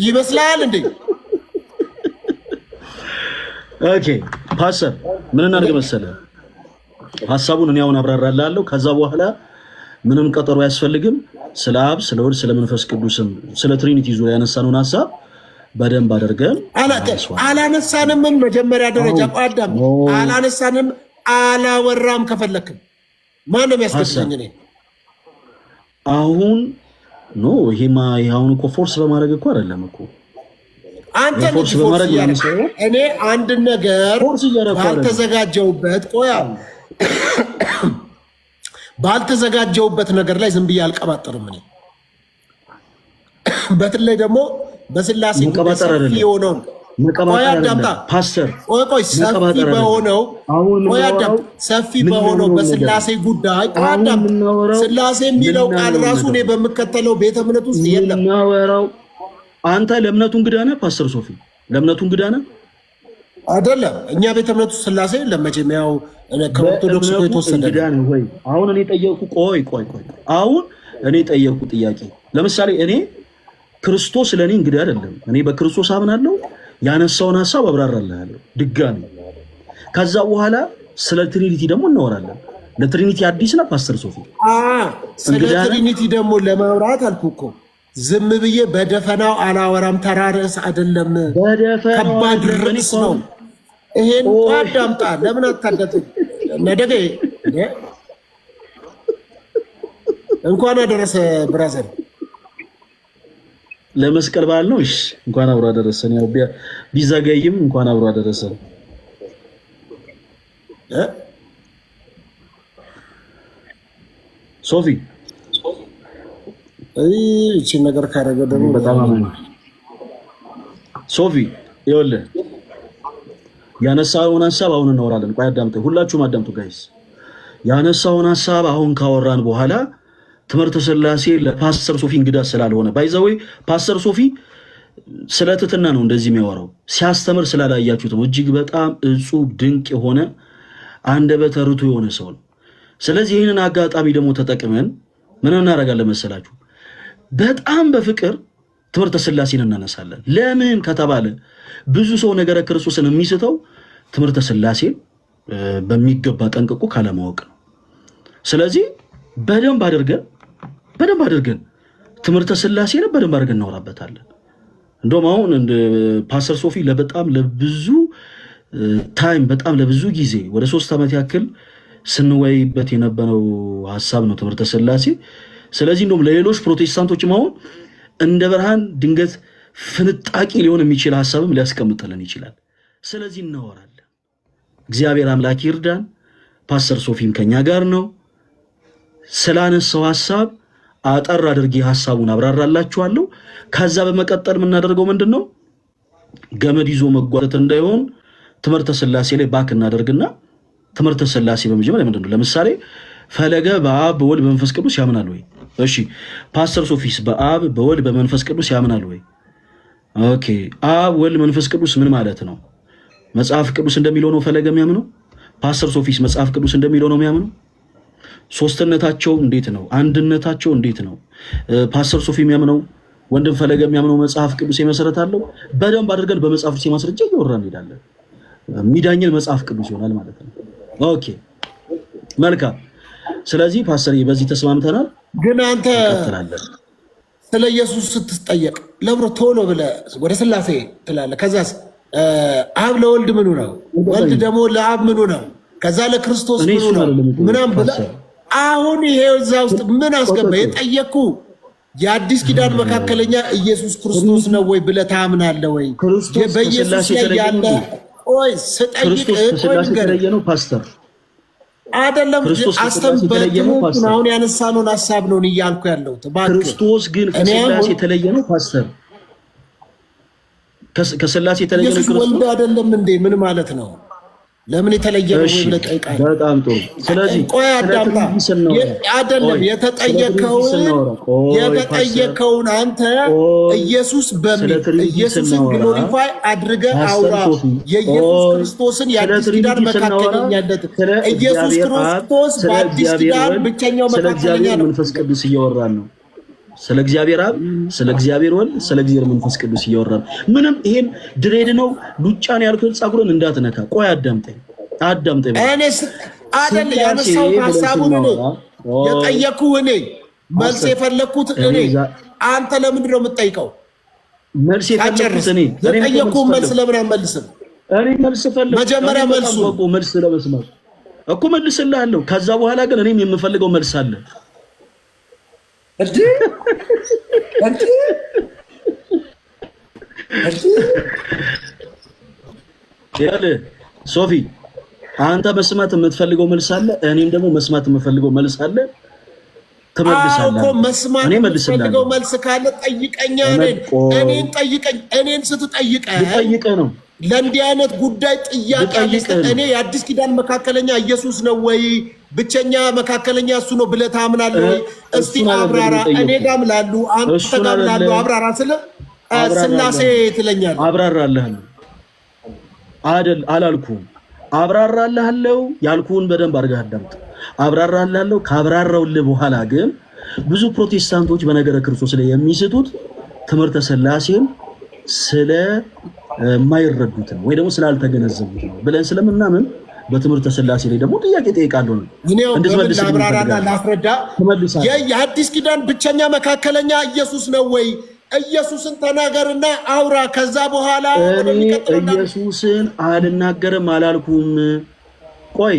ይመስላል እንዴ? ኦኬ ፓስተር፣ ምን እናድርግ መሰለህ? ሐሳቡን እኔ አሁን አብራራላለሁ። ከዛ በኋላ ምንም ቀጠሮ አያስፈልግም። ስለ አብ፣ ስለ ወልድ፣ ስለ መንፈስ ቅዱስም ስለ ትሪኒቲ ዙሪያ ያነሳነውን ሐሳብ በደንብ አድርገን አላነሳንም። መጀመሪያ ደረጃ ቋዳም አላነሳንም፣ አላወራም። ከፈለክም ማንም ያስከትለኝ እኔ አሁን ኖ ይሄማ አሁን እኮ ፎርስ በማድረግ እኮ አይደለም እኮ አንተ ፎርስ በማድረግ እኔ አንድ ነገር ባልተዘጋጀውበት ነገር ላይ ዝም ብዬ አልቀባጠርም። እኔ በተለይ ደግሞ በስላሴ ሰፊ የሆነውን ሰፊ በሆነው በስላሴ ጉዳይ ስላሴ የሚለው ቃል ራሱ እኔ በምከተለው ቤተ እምነት ውስጥ የለም። አንተ ለእምነቱ እንግዳ ነህ ፓስተር ሶፊ፣ ለእምነቱ እንግዳ ነህ አይደለም። እኛ ቤተ እምነቱ ስላሴ ለመቼም ያው ከኦርቶዶክስ የተወሰደ ወይ። አሁን እኔ ጠየቁ ቆይ አሁን እኔ ጠየቁ ጥያቄ። ለምሳሌ እኔ ክርስቶስ ለእኔ እንግዳ አይደለም። እኔ በክርስቶስ አምናለሁ። ያነሳውን ሐሳብ አብራራለሁ ድጋሚ። ከዛ በኋላ ስለ ትሪኒቲ ደግሞ እናወራለን። ለትሪኒቲ አዲስ ነው ፓስተር ሶፊ? ስለ ትሪኒቲ ደግሞ ለማውራት አልኩ እኮ ዝም ብዬ በደፈናው አላወራም። ተራ ርዕስ አይደለም፣ ከባድ ርዕስ ነው። ይሄን አዳምጣ። ለምን አታዳምጥ? ነደገ እንኳን አደረሰ ብራዘር። ለመስቀል በዓል ነው። እሺ እንኳን አብሮ አደረሰን። ያው ቢዘገይም እንኳን አብሮ አደረሰን። ሶፊ እቺ ነገር ካረገ ደግሞ በጣም አማን ሶፊ ይኸውልህ ያነሳውን ሐሳብ አሁን እናወራለን። ቆይ አዳምጡ፣ ሁላችሁም አዳምጡ ጋይስ። ያነሳውን ሐሳብ አሁን ካወራን በኋላ ትምህርተ ሥላሴ ለፓስተር ሶፊ እንግዳ ስላልሆነ ባይዘዌ ፓስተር ሶፊ ስለ ትሕትና ነው እንደዚህ የሚያወራው። ሲያስተምር ስላላያችሁት ነው። እጅግ በጣም እጹብ ድንቅ የሆነ አንደበተ ርቱዕ የሆነ ሰው ነው። ስለዚህ ይህንን አጋጣሚ ደግሞ ተጠቅመን ምን እናደርጋለን መሰላችሁ? በጣም በፍቅር ትምህርተ ሥላሴን እናነሳለን። ለምን ከተባለ ብዙ ሰው ነገረ ክርስቶስን የሚስተው ትምህርተ ሥላሴን በሚገባ ጠንቅቆ ካለማወቅ ነው። ስለዚህ በደንብ አድርገን ትምህርተ ሥላሴን በደንብ አድርገን እናወራበታለን። እንደውም አሁን ፓስተር ሶፊ ለበጣም ለብዙ ታይም በጣም ለብዙ ጊዜ ወደ 3 ዓመት ያክል ስንወይበት የነበረው ሐሳብ ነው ትምህርተ ሥላሴ። ስለዚህ እንደውም ለሌሎች ፕሮቴስታንቶችም አሁን እንደ ብርሃን ድንገት ፍንጣቂ ሊሆን የሚችል ሐሳብም ሊያስቀምጥልን ይችላል። ስለዚህ እናወራለን። እግዚአብሔር አምላክ ይርዳን። ፓስተር ሶፊም ከኛ ጋር ነው። ስላነሳው ሐሳብ አጠር አድርጌ ሐሳቡን አብራራላችኋለሁ። ከዛ በመቀጠል የምናደርገው ምንድነው ገመድ ይዞ መጓተት እንዳይሆን ትምህርተ ሥላሴ ላይ ባክ እናደርግና ትምህርተ ሥላሴ በመጀመሪያ ምንድነው ለምሳሌ ፈለገ በአብ በወልድ በመንፈስ ቅዱስ ያምናል ወይ? እሺ ፓስተር ሶፊስ በአብ በወልድ በመንፈስ ቅዱስ ያምናል ወይ? ኦኬ አብ ወልድ መንፈስ ቅዱስ ምን ማለት ነው? መጽሐፍ ቅዱስ እንደሚለው ነው ፈለገ የሚያምነው? ፓስተር ሶፊስ መጽሐፍ ቅዱስ እንደሚለው ነው የሚያምነው? ሶስትነታቸው እንዴት ነው? አንድነታቸው እንዴት ነው? ፓስተር ሶፊ የሚያምነው ወንድም ፈለገ የሚያምነው መጽሐፍ ቅዱስ የመሰረታለው በደንብ አድርገን በመጽሐፍ ቅዱስ ማስረጃ እያወራን እንሄዳለን። ሚዳኝን መጽሐፍ ቅዱስ ይሆናል ማለት ነው። ኦኬ መልካም። ስለዚህ ፓስተር በዚህ ተስማምተናል። ግን አንተ ስለ ኢየሱስ ስትጠየቅ ለብሮ ቶሎ ብለህ ወደ ሥላሴ ትላለህ። ከዛስ አብ ለወልድ ምኑ ነው? ወልድ ደግሞ ለአብ ምኑ ነው? ከዛ ለክርስቶስ ምኑ ነው? ምናምን ብለህ አሁን ይሄ እዛ ውስጥ ምን አስገባ? የጠየቅኩ የአዲስ ኪዳን መካከለኛ ኢየሱስ ክርስቶስ ነው ወይ ብለህ ታምናለህ ወይ? በኢየሱስ ላይ ያለ ቆይ ስጠይቅ የተለየ ነው ፓስተር አይደለም። አስተምበትም አሁን ያነሳነውን ሐሳብ ነው እያልኩ ያለሁት። ክርስቶስ ግን ከሥላሴ የተለየ ነው ፓስተር። ከሥላሴ የተለየ ነው ክርስቶስ ወልድ አይደለም እንዴ? ምን ማለት ነው? ለምን የተለየ ነው ብለህ ጠይቃለህ። በጣም ጥሩ። ስለዚህ ቆይ አዳምጣ። አይደለም የተጠየከውን አንተ ኢየሱስ በሚል ኢየሱስን ግሎሪፋይ አድርገህ አውራ። የኢየሱስ ክርስቶስን የአዲስ ኪዳን መካከለኛነት ኢየሱስ ክርስቶስ በአዲስ ኪዳን ብቸኛው መካከለኛ ነው። መንፈስ ቅዱስ እያወራን ነው። ስለ እግዚአብሔር አብ፣ ስለ እግዚአብሔር ወልድ፣ ስለ እግዚአብሔር መንፈስ ቅዱስ እያወራን ምንም ይሄን ድሬድ ነው ሉጫን ያልኩት ጸጉርን እንዳትነካ። ቆይ አዳምጠኝ። እኔስ አይደል ያነሳው ሐሳቡን ነው የጠየኩህ እኔ መልስ የፈለኩት እኔ። አንተ ለምንድን ነው የምትጠይቀው? መልስ የፈለኩት እኔ የጠየኩህ መልስ ለምን አልመልስም? እኔ መልስ ፈለኩ። መጀመሪያ መልስ ለመስማት እኮ መልስልሃለሁ። ከዛ በኋላ ግን እኔም የምፈልገው መልስ አለ። ሶፊ አንተ መስማት የምትፈልገው መልስ አለ፣ እኔም ደግሞ መስማት የምፈልገው መልስ አለ። ትመልሳለህ እኮ መስማት የምትፈልገው መልስ ካለ ጠይቀኛ። እኔን ጠይቀኝ። እኔን ስትጠይቀኝ ነው ለእንዲህ አይነት ጉዳይ ጥያቄ አለ። እኔ የአዲስ ኪዳን መካከለኛ ኢየሱስ ነው ወይ ብቸኛ መካከለኛ እሱ ነው ብለህ ታምናለህ ወይ? እስቲ አብራራ። እኔ ጋር ምላሉ አንተ ጋር ምላሉ አብራራ። ስለ ሥላሴ ትለኛለህ። አብራራለህ አይደል? አላልኩም። አብራራለሁ ያልኩህን በደንብ አድርገህ አዳምጥ። አብራራለሁ። ካብራራውልህ በኋላ ግን ብዙ ፕሮቴስታንቶች በነገረ ክርስቶስ ላይ የሚስቱት ትምህርተ ሥላሴን ስለ ማይረዱት ነው ወይ ደግሞ ስላልተገነዘቡት ነው ብለን ስለምናምን በትምህርተ ሥላሴ ላይ ደግሞ ጥያቄ ጠይቃለሁ። እንድትመልስ ላብራራና ላስረዳ። የአዲስ ኪዳን ብቸኛ መካከለኛ ኢየሱስ ነው ወይ? ኢየሱስን ተናገርና አውራ። ከዛ በኋላ ኢየሱስን አልናገርም አላልኩም። ቆይ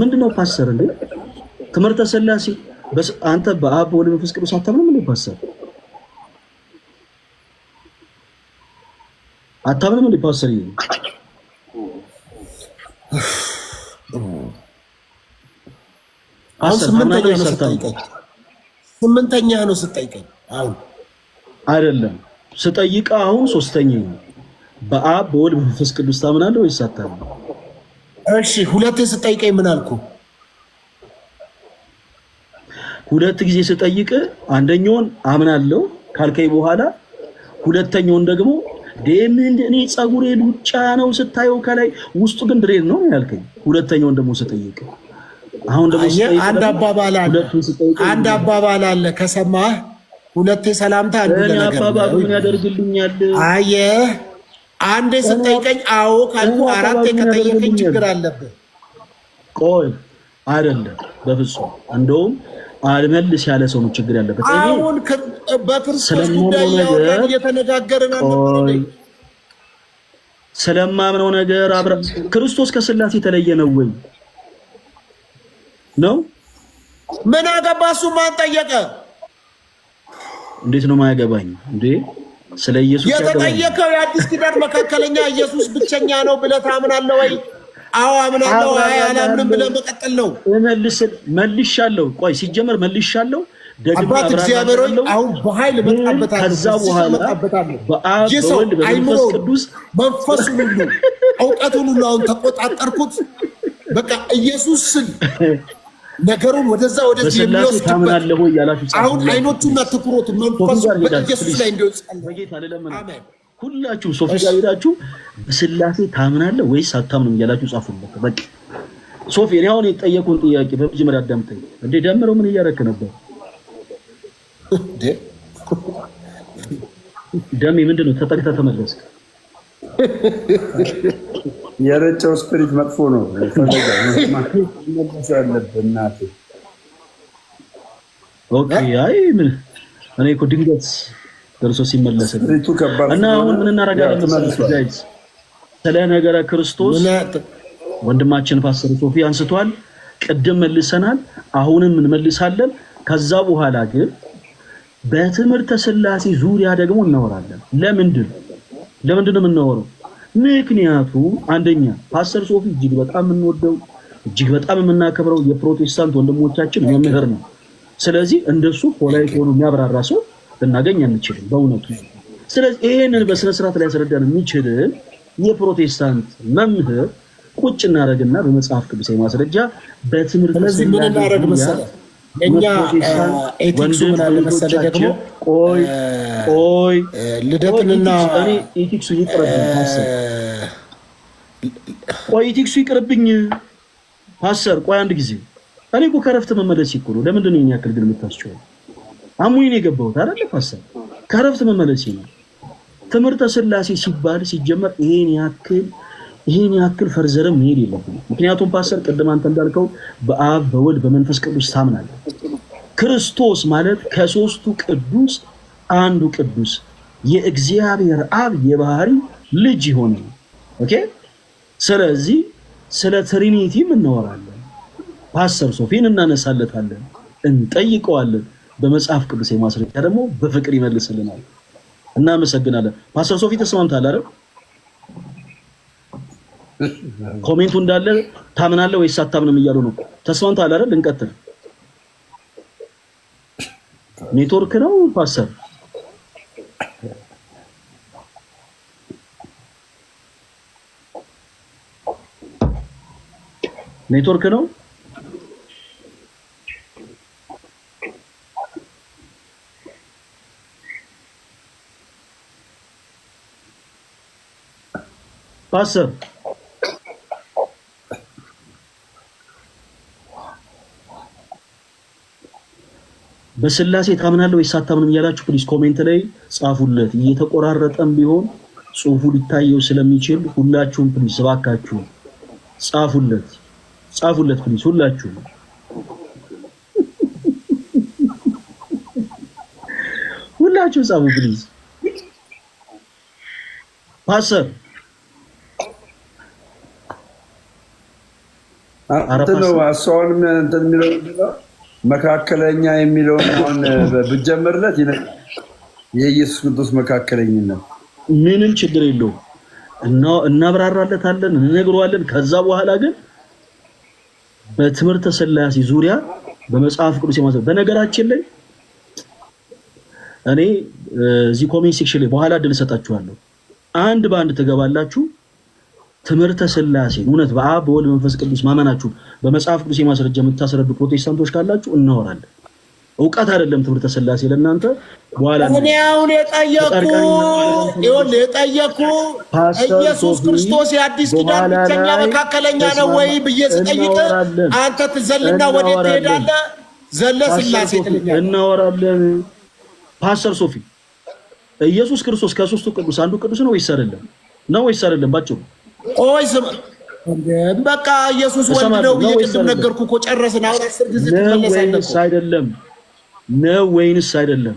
ምንድነው ፓስተር እንዴ? ትምህርተ ሥላሴ አንተ በአብ ወልድ መንፈስ ቅዱስ አታምንም እንዴ ፓስተር? አታምንም እንዴ ፓስተር? አሁን ስምንተኛ ነው ስጠይቀኝ። አሁን አይደለም ስጠይቅ አሁን ሶስተኛ ነው። በአብ በወልድ መንፈስ ቅዱስ ታምናለህ ወይስ አታምንም? እሺ ሁለቴ ስጠይቀኝ ምን አልኩ? ሁለት ጊዜ ስጠይቅ አንደኛውን አምናለሁ ካልከኝ በኋላ ሁለተኛውን ደግሞ እኔ ጸጉሬ ሉጫ ነው ስታየው ከላይ ውስጡ ግን ድሬድ ነው ያልከኝ። ሁለተኛውን ደግሞ ስጠይቅ አሁን ደግሞ አንድ አባባል አለ ከሰማህ ሁለቴ ሰላምታ አንዱ ለነገር አባባሉ ምን ያደርግልኛል? አየህ አንዴ ስጠይቀኝ አዎ ካልኩ አራቴ ከጠየቀኝ ችግር አለብህ። ቆይ አይደለም በፍጹም እንደውም አልመልስ ያለ ሰው ነው ችግር ያለበት። አሁን በክርስቶስ ጉዳይ ያወራን እየተነጋገርን አንተ ስለማምነው ነገር ክርስቶስ ከሥላሴ የተለየ ነው ወይ ነው? ምን አገባ? እሱ ማን ጠየቀ? እንዴት ነው ማያገባኝ እንዴ? ስለ ኢየሱስ የተጠየቀው የአዲስ ኪዳን መካከለኛ ኢየሱስ ብቸኛ ነው ብለህ ታምናለህ ወይ? አዎ አምናለሁ። አይ አላምንም ብለህ መቀጠል ነው። መልሻለሁ። ቆይ ሲጀመር መልሻለሁ። ደግሞ አባት እግዚአብሔር ሆይ አሁን በኃይል መጣበታለሁ። ከዛ በኋላ በአብ በወልድ በመንፈስ ቅዱስ መንፈሱን ሁሉ እውቀቱን ሁሉ አሁን ተቆጣጠርኩት። በቃ ኢየሱስን ነገሩን ወደዛ ወደዚህ የሚወስድበት አሁን አይኖቹና ትኩረቱ መንፈሱ በኢየሱስ ላይ እንዲወጣል በጌታ ለለምና ሁላችሁ ሶፊ ጋር ሄዳችሁ በሥላሴ ታምናለህ ወይስ አታምንም እያላችሁ ጻፉበት። በቃ ሶፊ እኔ አሁን የጠየቁን ጥያቄ በመጀመሪያ አዳምጠኝ። እንዴ ደምረው ምን እያረክ ነበር? ደሜ ምንድነው? ተጠቅተህ ተመለስክ። የረጨው ስፒሪት መጥፎ ነው። ኦኬ አይ ምን እኔ እኮ ድንገት ደርሶ ሲመለስ እና አሁን ምን እናደርጋለን መሰለህ? ስለ ነገረ ክርስቶስ ወንድማችን ፓስተር ሶፊ አንስቷል። ቅድም መልሰናል፣ አሁንም እንመልሳለን። ከዛ በኋላ ግን በትምህርተ ሥላሴ ዙሪያ ደግሞ እናወራለን። ለምንድን ነው የምናወራው? ምክንያቱም አንደኛ ፓስተር ሶፊ እጅግ በጣም የምንወደው እጅግ በጣም የምናከብረው የፕሮቴስታንት ወንድሞቻችን መምህር ነው። ስለዚህ እንደሱ ፖላይት ሆኖ የሚያብራራ ሰው ልናገኝ አንችልም በእውነቱ። ስለዚህ ይሄንን በስነ ስርዓት ላይ ያስረዳን የሚችል የፕሮቴስታንት መምህር ቁጭ እናደርግና በመጽሐፍ ቅዱስ ማስረጃ በትምህርት ስለዚህ ምን እናደርግ መሰለህ እኛ ኤቲክሱ ምን አለ መሰለህ ደግሞ ቆይ ልደትንና እኔ ኤቲክሱ ይቅርብኝ ፓስተር። ቆይ ኤቲክሱ ይቅርብኝ ፓስተር። ቆይ አንድ ጊዜ እኔ እኮ ከረፍት መመለስ ይኮ ነው። ለምንድን ነው ያክል ግን የምታስጨው? አሙኝ ነው የገባሁት አይደል ፓስተር? ከረፍት መመለስ ነው። ትምህርተ ሥላሴ ሲባል ሲጀመር ይሄን ያክል ፈርዘረም መሄድ የለብንም። ምክንያቱም ፓስተር ቅድም አንተ እንዳልከው በአብ በወልድ በመንፈስ ቅዱስ ታምናለህ። ክርስቶስ ማለት ከሶስቱ ቅዱስ አንዱ ቅዱስ የእግዚአብሔር አብ የባህሪ ልጅ ይሆነ። ኦኬ። ስለዚህ ስለ ትሪኒቲም እናወራለን። ፓስተር ሶፊን እናነሳለታለን፣ እንጠይቀዋለን። በመጽሐፍ ቅዱስ የማስረጃ ደግሞ በፍቅር ይመልስልናል። እናመሰግናለን። ፓስተር ሶፊ ተስማምታለህ አይደል? ኮሜንቱ እንዳለ ታምናለህ ወይስ አታምንም እያሉ ነው። ተስማምታለህ አይደል? እንቀጥል። ኔትወርክ ነው ፓስተር? ኔትወርክ ነው? ፓስተር በሥላሴ ታምናለህ ወይስ አታምንም እያላችሁ ፕሊዝ ኮሜንት ላይ ጻፉለት። እየተቆራረጠም ቢሆን ጽሁፉ ሊታየው ስለሚችል ሁላችሁም ፕሊዝ እባካችሁ ጻፉለት። ጻፉለት ፕሊዝ ሁላችሁ ሁላችሁ ጻፉ ፕሊዝ ፓስተር አረፈው አሷንም እንትን የሚለው መካከለኛ የሚለው አሁን በጀመርለት የኢየሱስ ክርስቶስ መካከለኝነት ምንም ችግር የለውም እናብራራለታለን እንነግረዋለን ከዛ በኋላ ግን በትምህርተ ሥላሴ ዙሪያ በመጽሐፍ ቅዱስ የማሰብ በነገራችን ላይ እኔ እዚህ ኮሜንት ሴክሽን ላይ በኋላ ድል ሰጣችኋለሁ አንድ ባንድ ተገባላችሁ ትምህርተ ሥላሴ እውነት በአብ በወልድ መንፈስ ቅዱስ ማመናችሁ በመጽሐፍ ቅዱስ የማስረጃ የምታስረዱ ፕሮቴስታንቶች ካላችሁ እናወራለን ዕውቀት አይደለም ትምህርተ ሥላሴ ለእናንተ በኋላ እኔ አሁን የጠየቁ ኢየሱስ ክርስቶስ የአዲስ ኪዳን ብቸኛ መካከለኛ ነው ወይ ብዬ ስጠይቅ አንተ ትዘልና ወዴት ትሄዳለህ? ዘለ ሥላሴ ትለኛለህ። እናወራለን። ፓስተር ሶፊ ኢየሱስ ክርስቶስ ከሦስቱ ቅዱስ አንዱ ቅዱስ ነው ወይስ አይደለም? ነው ወይስ አይደለም? ባጭሩ በቃ ኢየሱስ ወልድ ነው ብዬ ቅድም ነገርኩ እኮ ጨረስን። አሁን 10 ጊዜ ትመለሳለህ። አይደለም ነው ወይንስ አይደለም?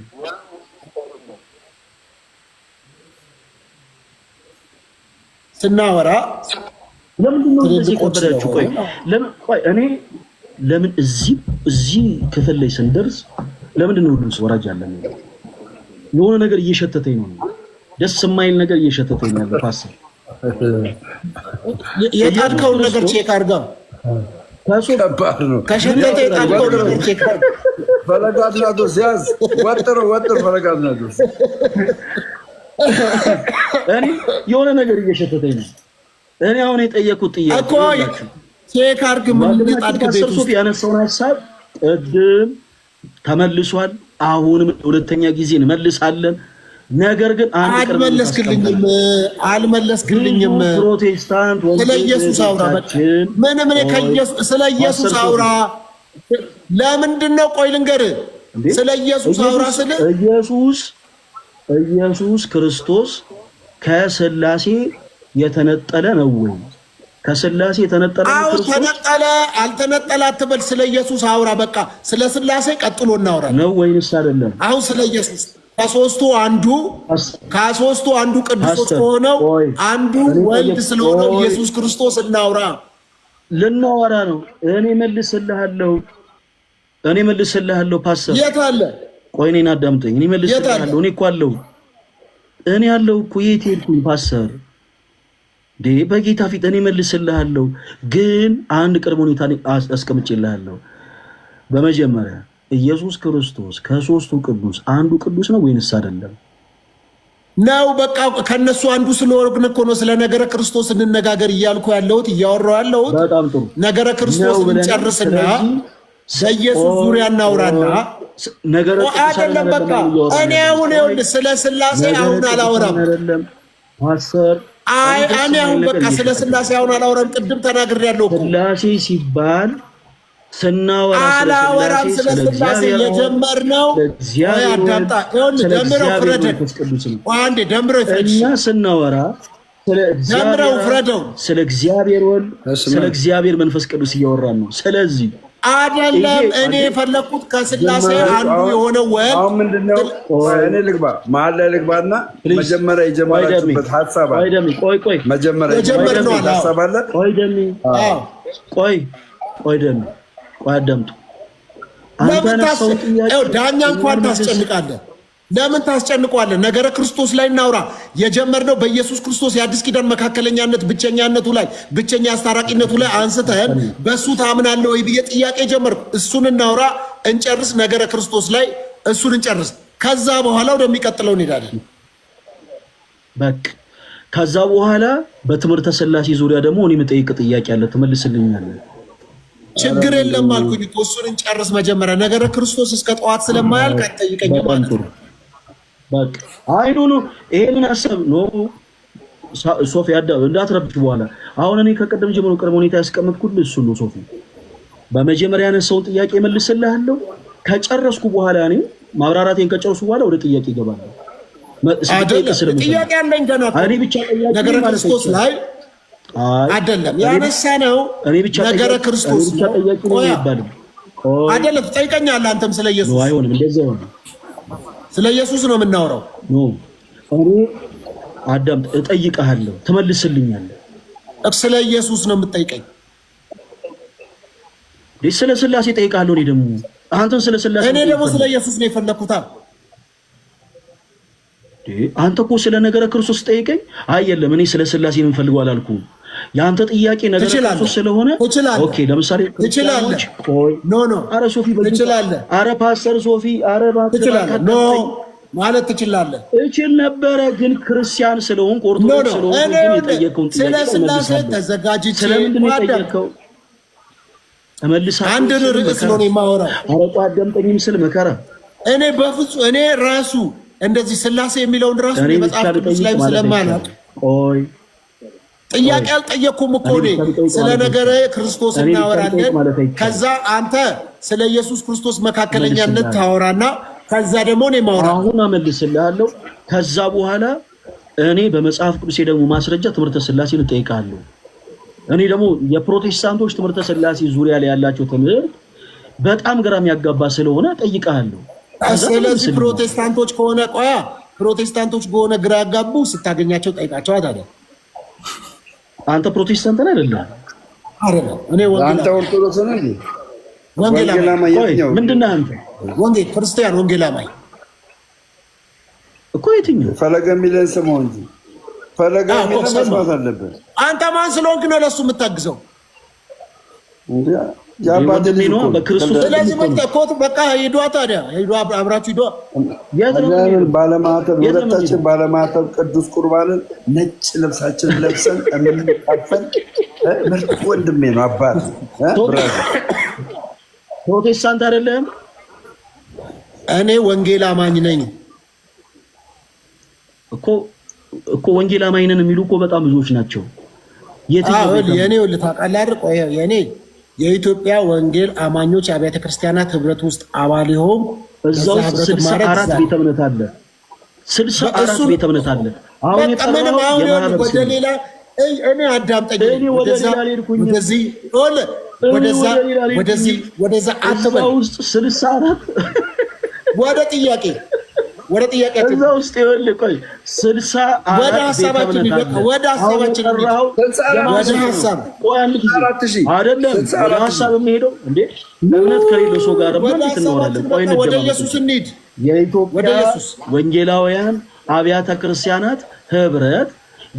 ስናወራ ለምንድን ነው እንደዚህ ከበዳችሁ? ቆይ እኔ ለምን እዚህ ክፍል ላይ ስንደርስ ለምንድን ነው ሁሉም ሰው ወራጅ ያለን? የሆነ ነገር እየሸተተኝ ነው። ደስ የማይል ነገር እየሸተተኝ ነው። ፓስተር የጣልከውን ነገር ቼክ አድርገው ከሸተተ የጣልከውን ነገር ቼክ አድርገው ፈለጋትናቶስ ያዝ ወጥር ፈለጋትናቶስ እኔ የሆነ ነገር እየሸተተኝ ነው። እኔ አሁን የጠየቁት ጥያቄ እኮ ቼክ አድርግ። ምን ጣልከ ቤት ውስጥ ያነሳውን ሐሳብ ቅድም ተመልሷል። አሁንም ሁለተኛ ጊዜ እንመልሳለን። ነገር ግን አንድ አልመለስክልኝም። ፕሮቴስታንት ስለ ኢየሱስ አውራ። በቃ ምንም እኔ ከኢየሱስ ስለ ኢየሱስ አውራ። ለምንድን ነው? ቆይ ልንገርህ። ስለ ኢየሱስ አውራ ስለ ኢየሱስ ክርስቶስ ከሥላሴ የተነጠለ ነው ወይ? ከሥላሴ የተነጠለ ነው? አዎ ተነጠለ። አልተነጠለ አትበል። ስለ ኢየሱስ አውራ። በቃ ስለ ሥላሴ ቀጥሎ እናውራለን። ነው ወይንስ አይደለም? አሁን ስለ ኢየሱስ ከሦስቱ አንዱ ቅዱስ ሆነው አንዱ ወልድ ስለሆነው ኢየሱስ ክርስቶስ እናውራ። ልናወራ ነው። እኔ መልስልሃለሁ ፓስተር። የት አለ? ቆይ እኔን አዳምጠኝ። እኔ መልስልሃለሁ። እኔ እኮ አለሁ እኮ የት ሄድኩኝ ፓስተር? በጌታ ፊት እኔ መልስልሃለሁ። ግን አንድ ቅድመ ሁኔታ አስቀምጬልሃለሁ። በመጀመሪያ ኢየሱስ ክርስቶስ ከሦስቱ ቅዱስ አንዱ ቅዱስ ነው ወይንስ አይደለም? ነው በቃ ከነሱ አንዱ ስለሆነ እኮ ነው ስለ ነገረ ክርስቶስ እንነጋገር እያወራሁ ያለሁት። በጣም ጥሩ። ነገረ ክርስቶስ እንጨርስና በኢየሱስ ዙሪያ እናውራና ነገረ አይደለም በቃ እኔ አሁን ስለ ሥላሴ አሁን አላወራም ፓስተር። እኔ አሁን በቃ ስለ ሥላሴ አሁን አላወራም። ቅድም ተናግሬያለሁ እኮ ሥላሴ ሲባል ስናወራ አላወራም። ስለ ሥላሴ የጀመርነው አዳምጣ። ደምረው ፍረደን። አንዴ ደምረው ይፍረድ። እኛ ስናወራ ደምረው ፍረደው። ስለ እግዚአብሔር ወልድ ስለ እግዚአብሔር መንፈስ ቅዱስ እያወራን ነው። ስለዚህ አይደለም እኔ የፈለኩት ከሥላሴ አንዱ የሆነ ወልድ። አሁን ምንድነው? እኔ ልግባ መሀል ላይ ልግባና መጀመሪያ የጀመራችሁበት ሐሳብ አለ። ቆይ መጀመሪያ የጀመራችሁበት ሐሳብ አለ። ቆይ አዳምጡ። ዳኛ እንኳን ታስጨንቃለህ። ለምን ታስጨንቀዋለህ? ነገረ ክርስቶስ ላይ እናውራ። የጀመርነው በኢየሱስ ክርስቶስ የአዲስ ኪዳን መካከለኛነት ብቸኛነቱ ላይ ብቸኛ አስታራቂነቱ ላይ አንስተን በሱ ታምናለህ ወይ ብዬ ጥያቄ ጀመርኩ። እሱን እናውራ፣ እንጨርስ። ነገረ ክርስቶስ ላይ እሱን እንጨርስ። ከዛ በኋላ ወደሚቀጥለው እንሄዳለን። በቃ ከዛ በኋላ በትምህርተ ሥላሴ ዙሪያ ደግሞ እኔ የምጠይቅ ጥያቄ አለ፣ ትመልስልኛለህ? ችግር የለም አልኩኝ እኮ። እሱን እንጨርስ መጀመሪያ። ነገረ ክርስቶስ እስከ ጠዋት ስለማያልቅ አትጠይቀኝም ማለት ነው። በቃ አይዶ ነው። ይሄንን ሐሳብ ነው ሶፊ እንዳትረብሽ በኋላ። አሁን እኔ ከቀደም ጀምሮ ቅድመ ሁኔታ ያስቀመጥኩልህ እሱ ነው ሶፊ። በመጀመሪያ ያነሳውን ጥያቄ መልስልሃለሁ። ከጨረስኩ በኋላ እኔ ማብራራቴን ከጨረስኩ በኋላ ወደ ጥያቄ እገባለሁ። ጥያቄ አለኝ ገና። እኔ ብቻ ነገረ ክርስቶስ ላይ አይደለም ያነሳነው ነገረ ክርስቶስ ነው። አይደለም ትጠይቀኛለህ አንተም ስለ ኢየሱስ ነው። አይሆንም እንደዚህ ነው። ስለ ኢየሱስ ነው የምናወራው። እኔ አዳም እጠይቅሃለሁ ትመልስልኛለህ። ስለ ኢየሱስ ነው የምትጠይቀኝ። ስለ ስላሴ እጠይቅሃለሁ። እኔ ደግሞ አንተን ስለ ስላሴ እኔ ደግሞ ስለ ኢየሱስ ነው የፈለኩት። አንተ እኮ ስለ ነገረ ክርስቶስ ጠይቀኝ። አይ የለም እኔ ስለ ስላሴ ነው የምፈልገው አላልኩም። የአንተ ጥያቄ ነገረ ክርስቶስ ስለሆነ ኦኬ። ለምሳሌ ትችላለህ። ኖ አረ ሶፊ ትችላለህ። አረ ፓስተር ሶፊ አረ ትችላለህ። ኖ ማለት ትችላለህ። እችል ነበረ ግን ክርስቲያን ስለሆንኩ ኦርቶዶክስ ስለሆንኩ ግን የጠየቀውን ጥያቄ ስለ ስላሴ ተዘጋጅቼ ስለምንድን ነው የጠየቀው? እመልሳለሁ። አንድ ርዕስ ነው የማወራው። አረ ቋደምጠኝም ስል መከራ እኔ በፍጹም እኔ ራሱ እንደዚህ ስላሴ የሚለውን ራሱ መጽሐፍ ቅዱስ ላይ ስለማናውቅ ጥያቄ አልጠየኩም እኮ እኔ ስለ ነገረ ክርስቶስ እናወራለን። ከዛ አንተ ስለ ኢየሱስ ክርስቶስ መካከለኛነት ታወራና ከዛ ደግሞ እኔ ማወራ አሁን አመልስልሃለሁ። ከዛ በኋላ እኔ በመጽሐፍ ቅዱስ ደግሞ ማስረጃ ትምህርተ ስላሴን እጠይቃለሁ። እኔ ደግሞ የፕሮቴስታንቶች ትምህርተ ስላሴ ዙሪያ ላይ ያላቸው ትምህርት በጣም ግራም ያጋባ ስለሆነ እጠይቃለሁ። ስለዚህ ፕሮቴስታንቶች ከሆነ ፕሮቴስታንቶች በሆነ ግራ ያጋቡ ስታገኛቸው ጠይቃቸው። አይደል አንተ ፕሮቴስታንት ነህ አይደል? አይደለም እኔ አንተ ኦርቶዶክስ ነህ እንዴ? ወንጌላማኝ ምንድን ነህ አንተ? ወንጌል ክርስቲያን ወንጌላማኝ እኮ የትኛው ፈለገ የሚለን ስማው እንጂ ፈለገ የሚለን መስማት አለብን። አንተ ማን ስለሆንክ ነው ለሱ የምታግዘው? ያባደኝ ነው በክርስቶስ። ስለዚህ መጣኮት በቃ ሄዷ። ታዲያ ሄዷ አብራችሁ ሄዷ። ያንን ባለማተብ ሁለታችን ባለማተብ ቅዱስ ቁርባንን ነጭ ልብሳችን ለብሰን የምንቀፈል ምርጥ ወንድሜ ነው። አባት ፕሮቴስታንት አይደለም። እኔ ወንጌል አማኝ ነኝ እኮ ወንጌል አማኝ ነን የሚሉ እኮ በጣም ብዙዎች ናቸው። የኔ ልታውቃለህ አይደል? ቆይ የኔ የኢትዮጵያ ወንጌል አማኞች አብያተ ክርስቲያናት ህብረት ውስጥ አባል ይሆን እዛው 64 ቤተ እምነት አለ። 64 ቤተ እምነት አለ። አሁን ወደ ሌላ እኔ አዳምጠኝ። ወደዛ አትበል። ውስጥ 64 ወደ ጥያቄ እዛ ውስጥ ይኸውልህ፣ ቆይ 64 ወደ ሀሳባችን ወደ ሀሳብ የሚሄደው እንዴ እምነት ከሌለው ሰው ጋር ማለት እንኖራለን። ቆይ ወደ ኢየሱስ እንሂድ። የኢትዮጵያ ወንጌላውያን አብያተ ክርስቲያናት ህብረት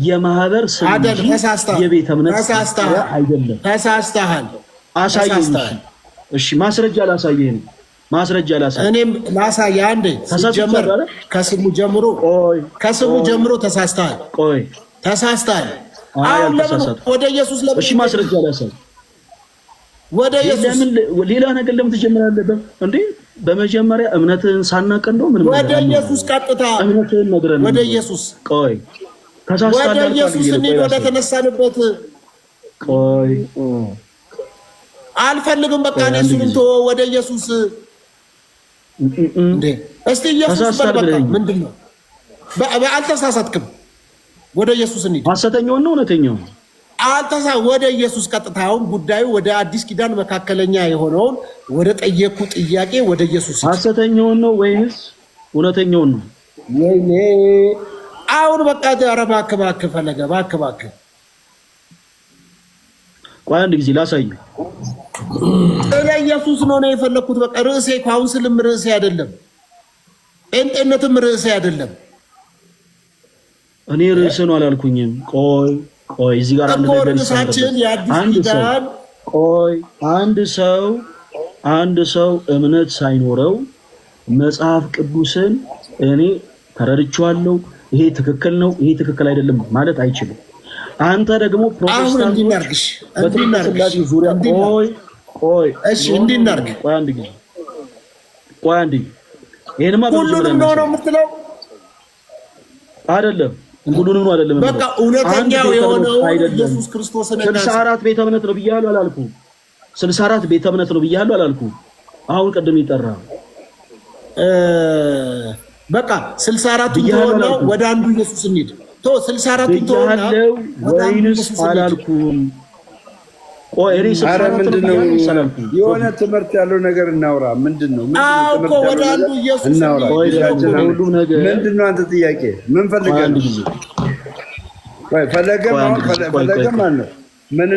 የማህበር ስም የቤተ እምነት አይደለም። ተሳስተሃል። አሳየኝ። እሺ ማስረጃ ላሳየህ ነው። ማስረጃ ላሳየህ። እኔም ላሳየህ። አንዴ ሲጀመር ከስሙ ጀምሮ ተሳስተሃል። ቆይ ተሳስተሃል። አሁን ለምን ወደ ኢየሱስ ለምን? እሺ ማስረጃ ላሳየህ። ወደ ኢየሱስ ለምን ሌላ ነገር ለምን ትጀምራለህ እንዴ? በመጀመሪያ እምነትህን ሳናቀ እንደው ምን ወደ ኢየሱስ ቀጥታ እምነትህን ነግረን ወደ ኢየሱስ ቆይ ወደ ኢየሱስ እንሂድ። ወደ ተነሳንበት ቆይ አልፈልግም። በቃ እኔ እሱንም ተወው። ወደ ኢየሱስ እንዴ እስቲ ኢየሱስ በቃ ምንድነው? አልተሳሳትክም። ወደ ኢየሱስ እንሂድ። ሐሰተኛውን ነው እውነተኛውን? ወደ ኢየሱስ ቀጥታ። አሁን ጉዳዩ ወደ አዲስ ኪዳን መካከለኛ የሆነውን ወደ ጠየቁ ጥያቄ ወደ ኢየሱስ። ሐሰተኛውን ነው ወይስ እውነተኛውን ነው? ወይኔ አሁን በቃ ኧረ እባክህ ፈለገ እባክህ። ቆይ አንድ ጊዜ ላሳየህ። ስለ ኢየሱስ ነው የፈለኩት። በቃ ርዕሴ ካውንስልም ርዕሴ አይደለም፣ ጴንጤነትም ርዕሴ አይደለም። እኔ ርዕስ ነው አላልኩኝም። ቆይ እዚህ ጋር አንድ ነገር ርዕሳችን የአዲስ ኪዳን አንድ ሰው እምነት ሳይኖረው መጽሐፍ ቅዱስን እኔ ተረድቼዋለሁ፣ ይሄ ትክክል ነው፣ ይሄ ትክክል አይደለም ማለት አይችልም። አንተ ደግሞ ፕሮቴስታንቶች በትክክል ዙሪያ አንድ ጊዜ ይሄንማ ሁሉንም ነው የምትለው አይደለም። ሁሉንም ነው አይደለም። በቃ እውነተኛው የሆነው ኢየሱስ ክርስቶስን 64 ቤተ እምነት ነው ብያለሁ አላልኩም? 64 ቤተ እምነት ነው ብያለሁ አላልኩም? አሁን ቅድም ይጠራ በቃ 64 ነው። ወደ አንዱ ኢየሱስ እንሂድ። ቶ 64 ተወና ወይንስ አላልኩም? ቆይ እኔ 64 የሆነ ትምህርት ያለው ነገር እናውራ። ምንድነው እኮ ወደ አንዱ ኢየሱስ ምንድነው አንተ ጥያቄ ምን ፈልገህ? ቆይ ፈለገም ማለት ነው ምን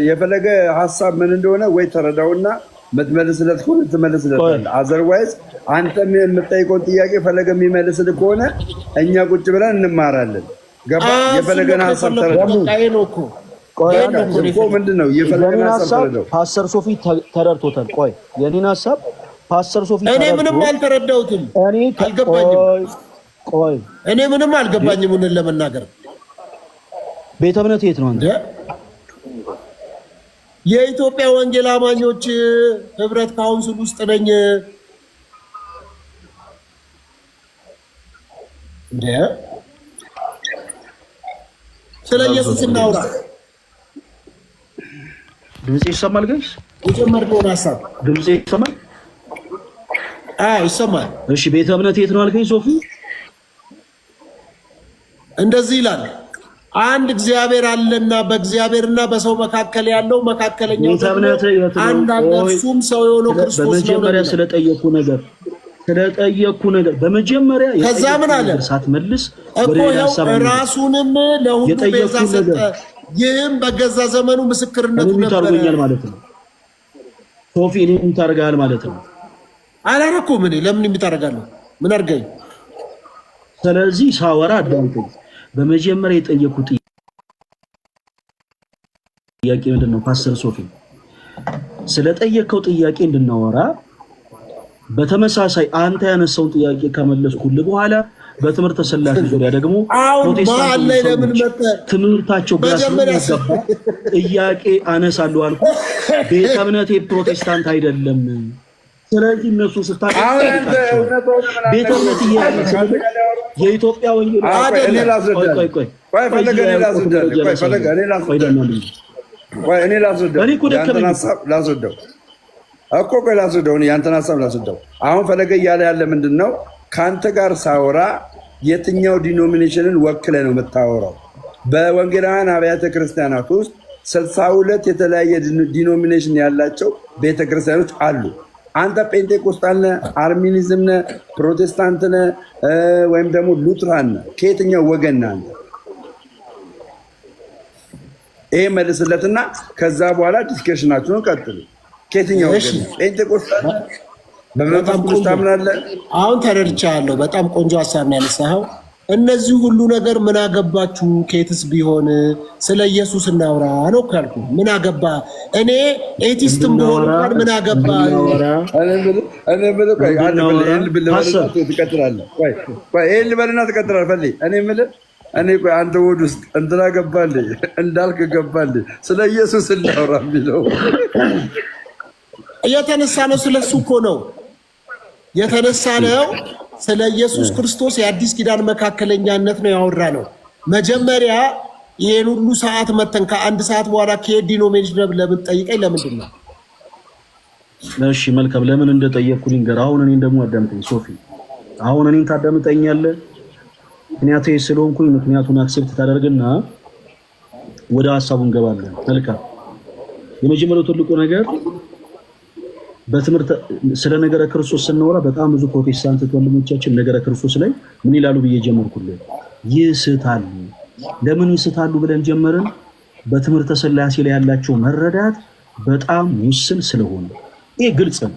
የፈለገ ሐሳብ ምን እንደሆነ ወይ ተረዳውና መትመልስለት ከሆነ ትመልስለታለህ። አዘርዋይዝ አንተ የምትጠይቀውን ጥያቄ ፈለገ የሚመልስልህ ከሆነ እኛ ቁጭ ብለን እንማራለን። ገባ? የፈለገን ሐሳብ ተረዳው እኮ ምንድነው የፈለገን ሐሳብ ተረዳው። ፓስተር ሶፊ ተረድቶታል። ቆይ የኔን ሐሳብ ፓስተር ሶፊ እኔ ምንም አልተረዳሁትም፣ አልገባኝም። ቆይ እኔ ምንም አልገባኝም። ምን ለመናገር ቤተ እምነት የት ነው አንተ? የኢትዮጵያ ወንጌል አማኞች ህብረት ካውንስል ውስጥ ነኝ። እንዴ ስለ ኢየሱስ እናውራ። ድምጼ ይሰማል? ጋይስ የጀመርነውን ሐሳብ ድምጼ ይሰማል? ይሰማል። እሺ ቤተ እምነት የት ነው አልከኝ ሶፊ? እንደዚህ ይላል፣ አንድ እግዚአብሔር አለና በእግዚአብሔርና በሰው መካከል ያለው መካከለኛው አንድ እርሱም ሰው የሆነው ክርስቶስ ነው። በመጀመሪያ ስለጠየቁ ነገር በመጀመሪያ ከዛ ምን አለ ሳትመልስ እኮ ራሱንም ለሁሉ ቤዛ ሰጠ፣ ይህም በገዛ ዘመኑ ምስክርነቱ ነበር ማለት ነው። ሶፊ እኔ ምን ታደርጋለህ ማለት ነው? አላረኩም። እኔ ለምን የምታደርጋለህ? ምን አድርገኝ? ስለዚህ ሳወራ አዳምጠኝ። በመጀመሪያ የጠየቁት ጥያቄ ምንድነው? ፓስተር ሶፊ ስለጠየቀው ጥያቄ እንድናወራ በተመሳሳይ አንተ ያነሳውን ጥያቄ ከመለስኩልህ በኋላ በትምህርተ ሥላሴ ዙሪያ ደግሞ ፕሮቴስታንት ትምህርታቸው ጋር ስለገባ ጥያቄ አነሳለሁ አልኩ። ቤተ እምነቴ ፕሮቴስታንት አይደለም። ስለዚህ እነሱ ቤተ እምነት የኢትዮጵያ ወንጌል ያንተን ሀሳብ ላስወደው። አሁን ፈለገ እያለ ያለ ምንድን ነው? ከአንተ ጋር ሳወራ የትኛው ዲኖሚኔሽንን ወክለ ነው የምታወራው? በወንጌላውያን አብያተ ክርስቲያናት ውስጥ 62 የተለያየ ዲኖሚኔሽን ያላቸው ቤተክርስቲያኖች አሉ። አንተ ጴንጤቆስጣል ነህ፣ አርሚኒዝም ነህ፣ ፕሮቴስታንት ነህ ወይም ደግሞ ሉትራን ነህ? ከየትኛው ወገን ነህ አንተ? ይሄ መልስለትና ከዛ በኋላ ዲስከሽናችሁን ቀጥሉ። ከየትኛው ወገን? ጴንጤቆስጣል በመንፈስ ቅዱስ ታምናለህ? አሁን ተረድቻለሁ። በጣም ቆንጆ ሀሳብ ነው ያነሳኸው። እነዚህ ሁሉ ነገር ምን አገባችሁ? ከየትስ ቢሆን ስለ ኢየሱስ እናውራ ነው ካልኩ ምን አገባ? እኔ ኤቲስትም ብሆን እንኳን ምን አገባ? አንተ ወድ ውስጥ እንትና ገባልህ እንዳልክ ገባልህ። ስለ ኢየሱስ እናውራ የሚለው የተነሳ ነው። ስለሱ እኮ ነው የተነሳ ነው። ስለ ኢየሱስ ክርስቶስ የአዲስ ኪዳን መካከለኛነት ነው ያወራ ነው። መጀመሪያ ይሄን ሁሉ ሰዓት መተን ከአንድ ሰዓት በኋላ ከየት ዲኖሚኔሽን ለምን ጠይቀኝ? ለምንድን ነው? እሺ መልካም፣ ለምን እንደጠየቅኩ ልንገር። አሁን እኔን ደግሞ አዳምጠኝ ሶፊ። አሁን እኔን ታዳምጠኛለህ? ምክንያቱ ስለሆንኩኝ ምክንያቱን አክሴፕት ታደርግና ወደ ሐሳቡ እንገባለን። መልካም። የመጀመሪያው ትልቁ ነገር በትምህርት ስለ ነገረ ክርስቶስ ስናወራ በጣም ብዙ ፕሮቴስታንት ወንድሞቻችን ነገረ ክርስቶስ ላይ ምን ይላሉ ብዬ ጀመርኩልህ። ይስታሉ። ለምን ይስታሉ ብለን ጀመርን? በትምህርተ ሥላሴ ላይ ያላቸው መረዳት በጣም ውስን ስለሆነ። ይሄ ግልጽ ነው።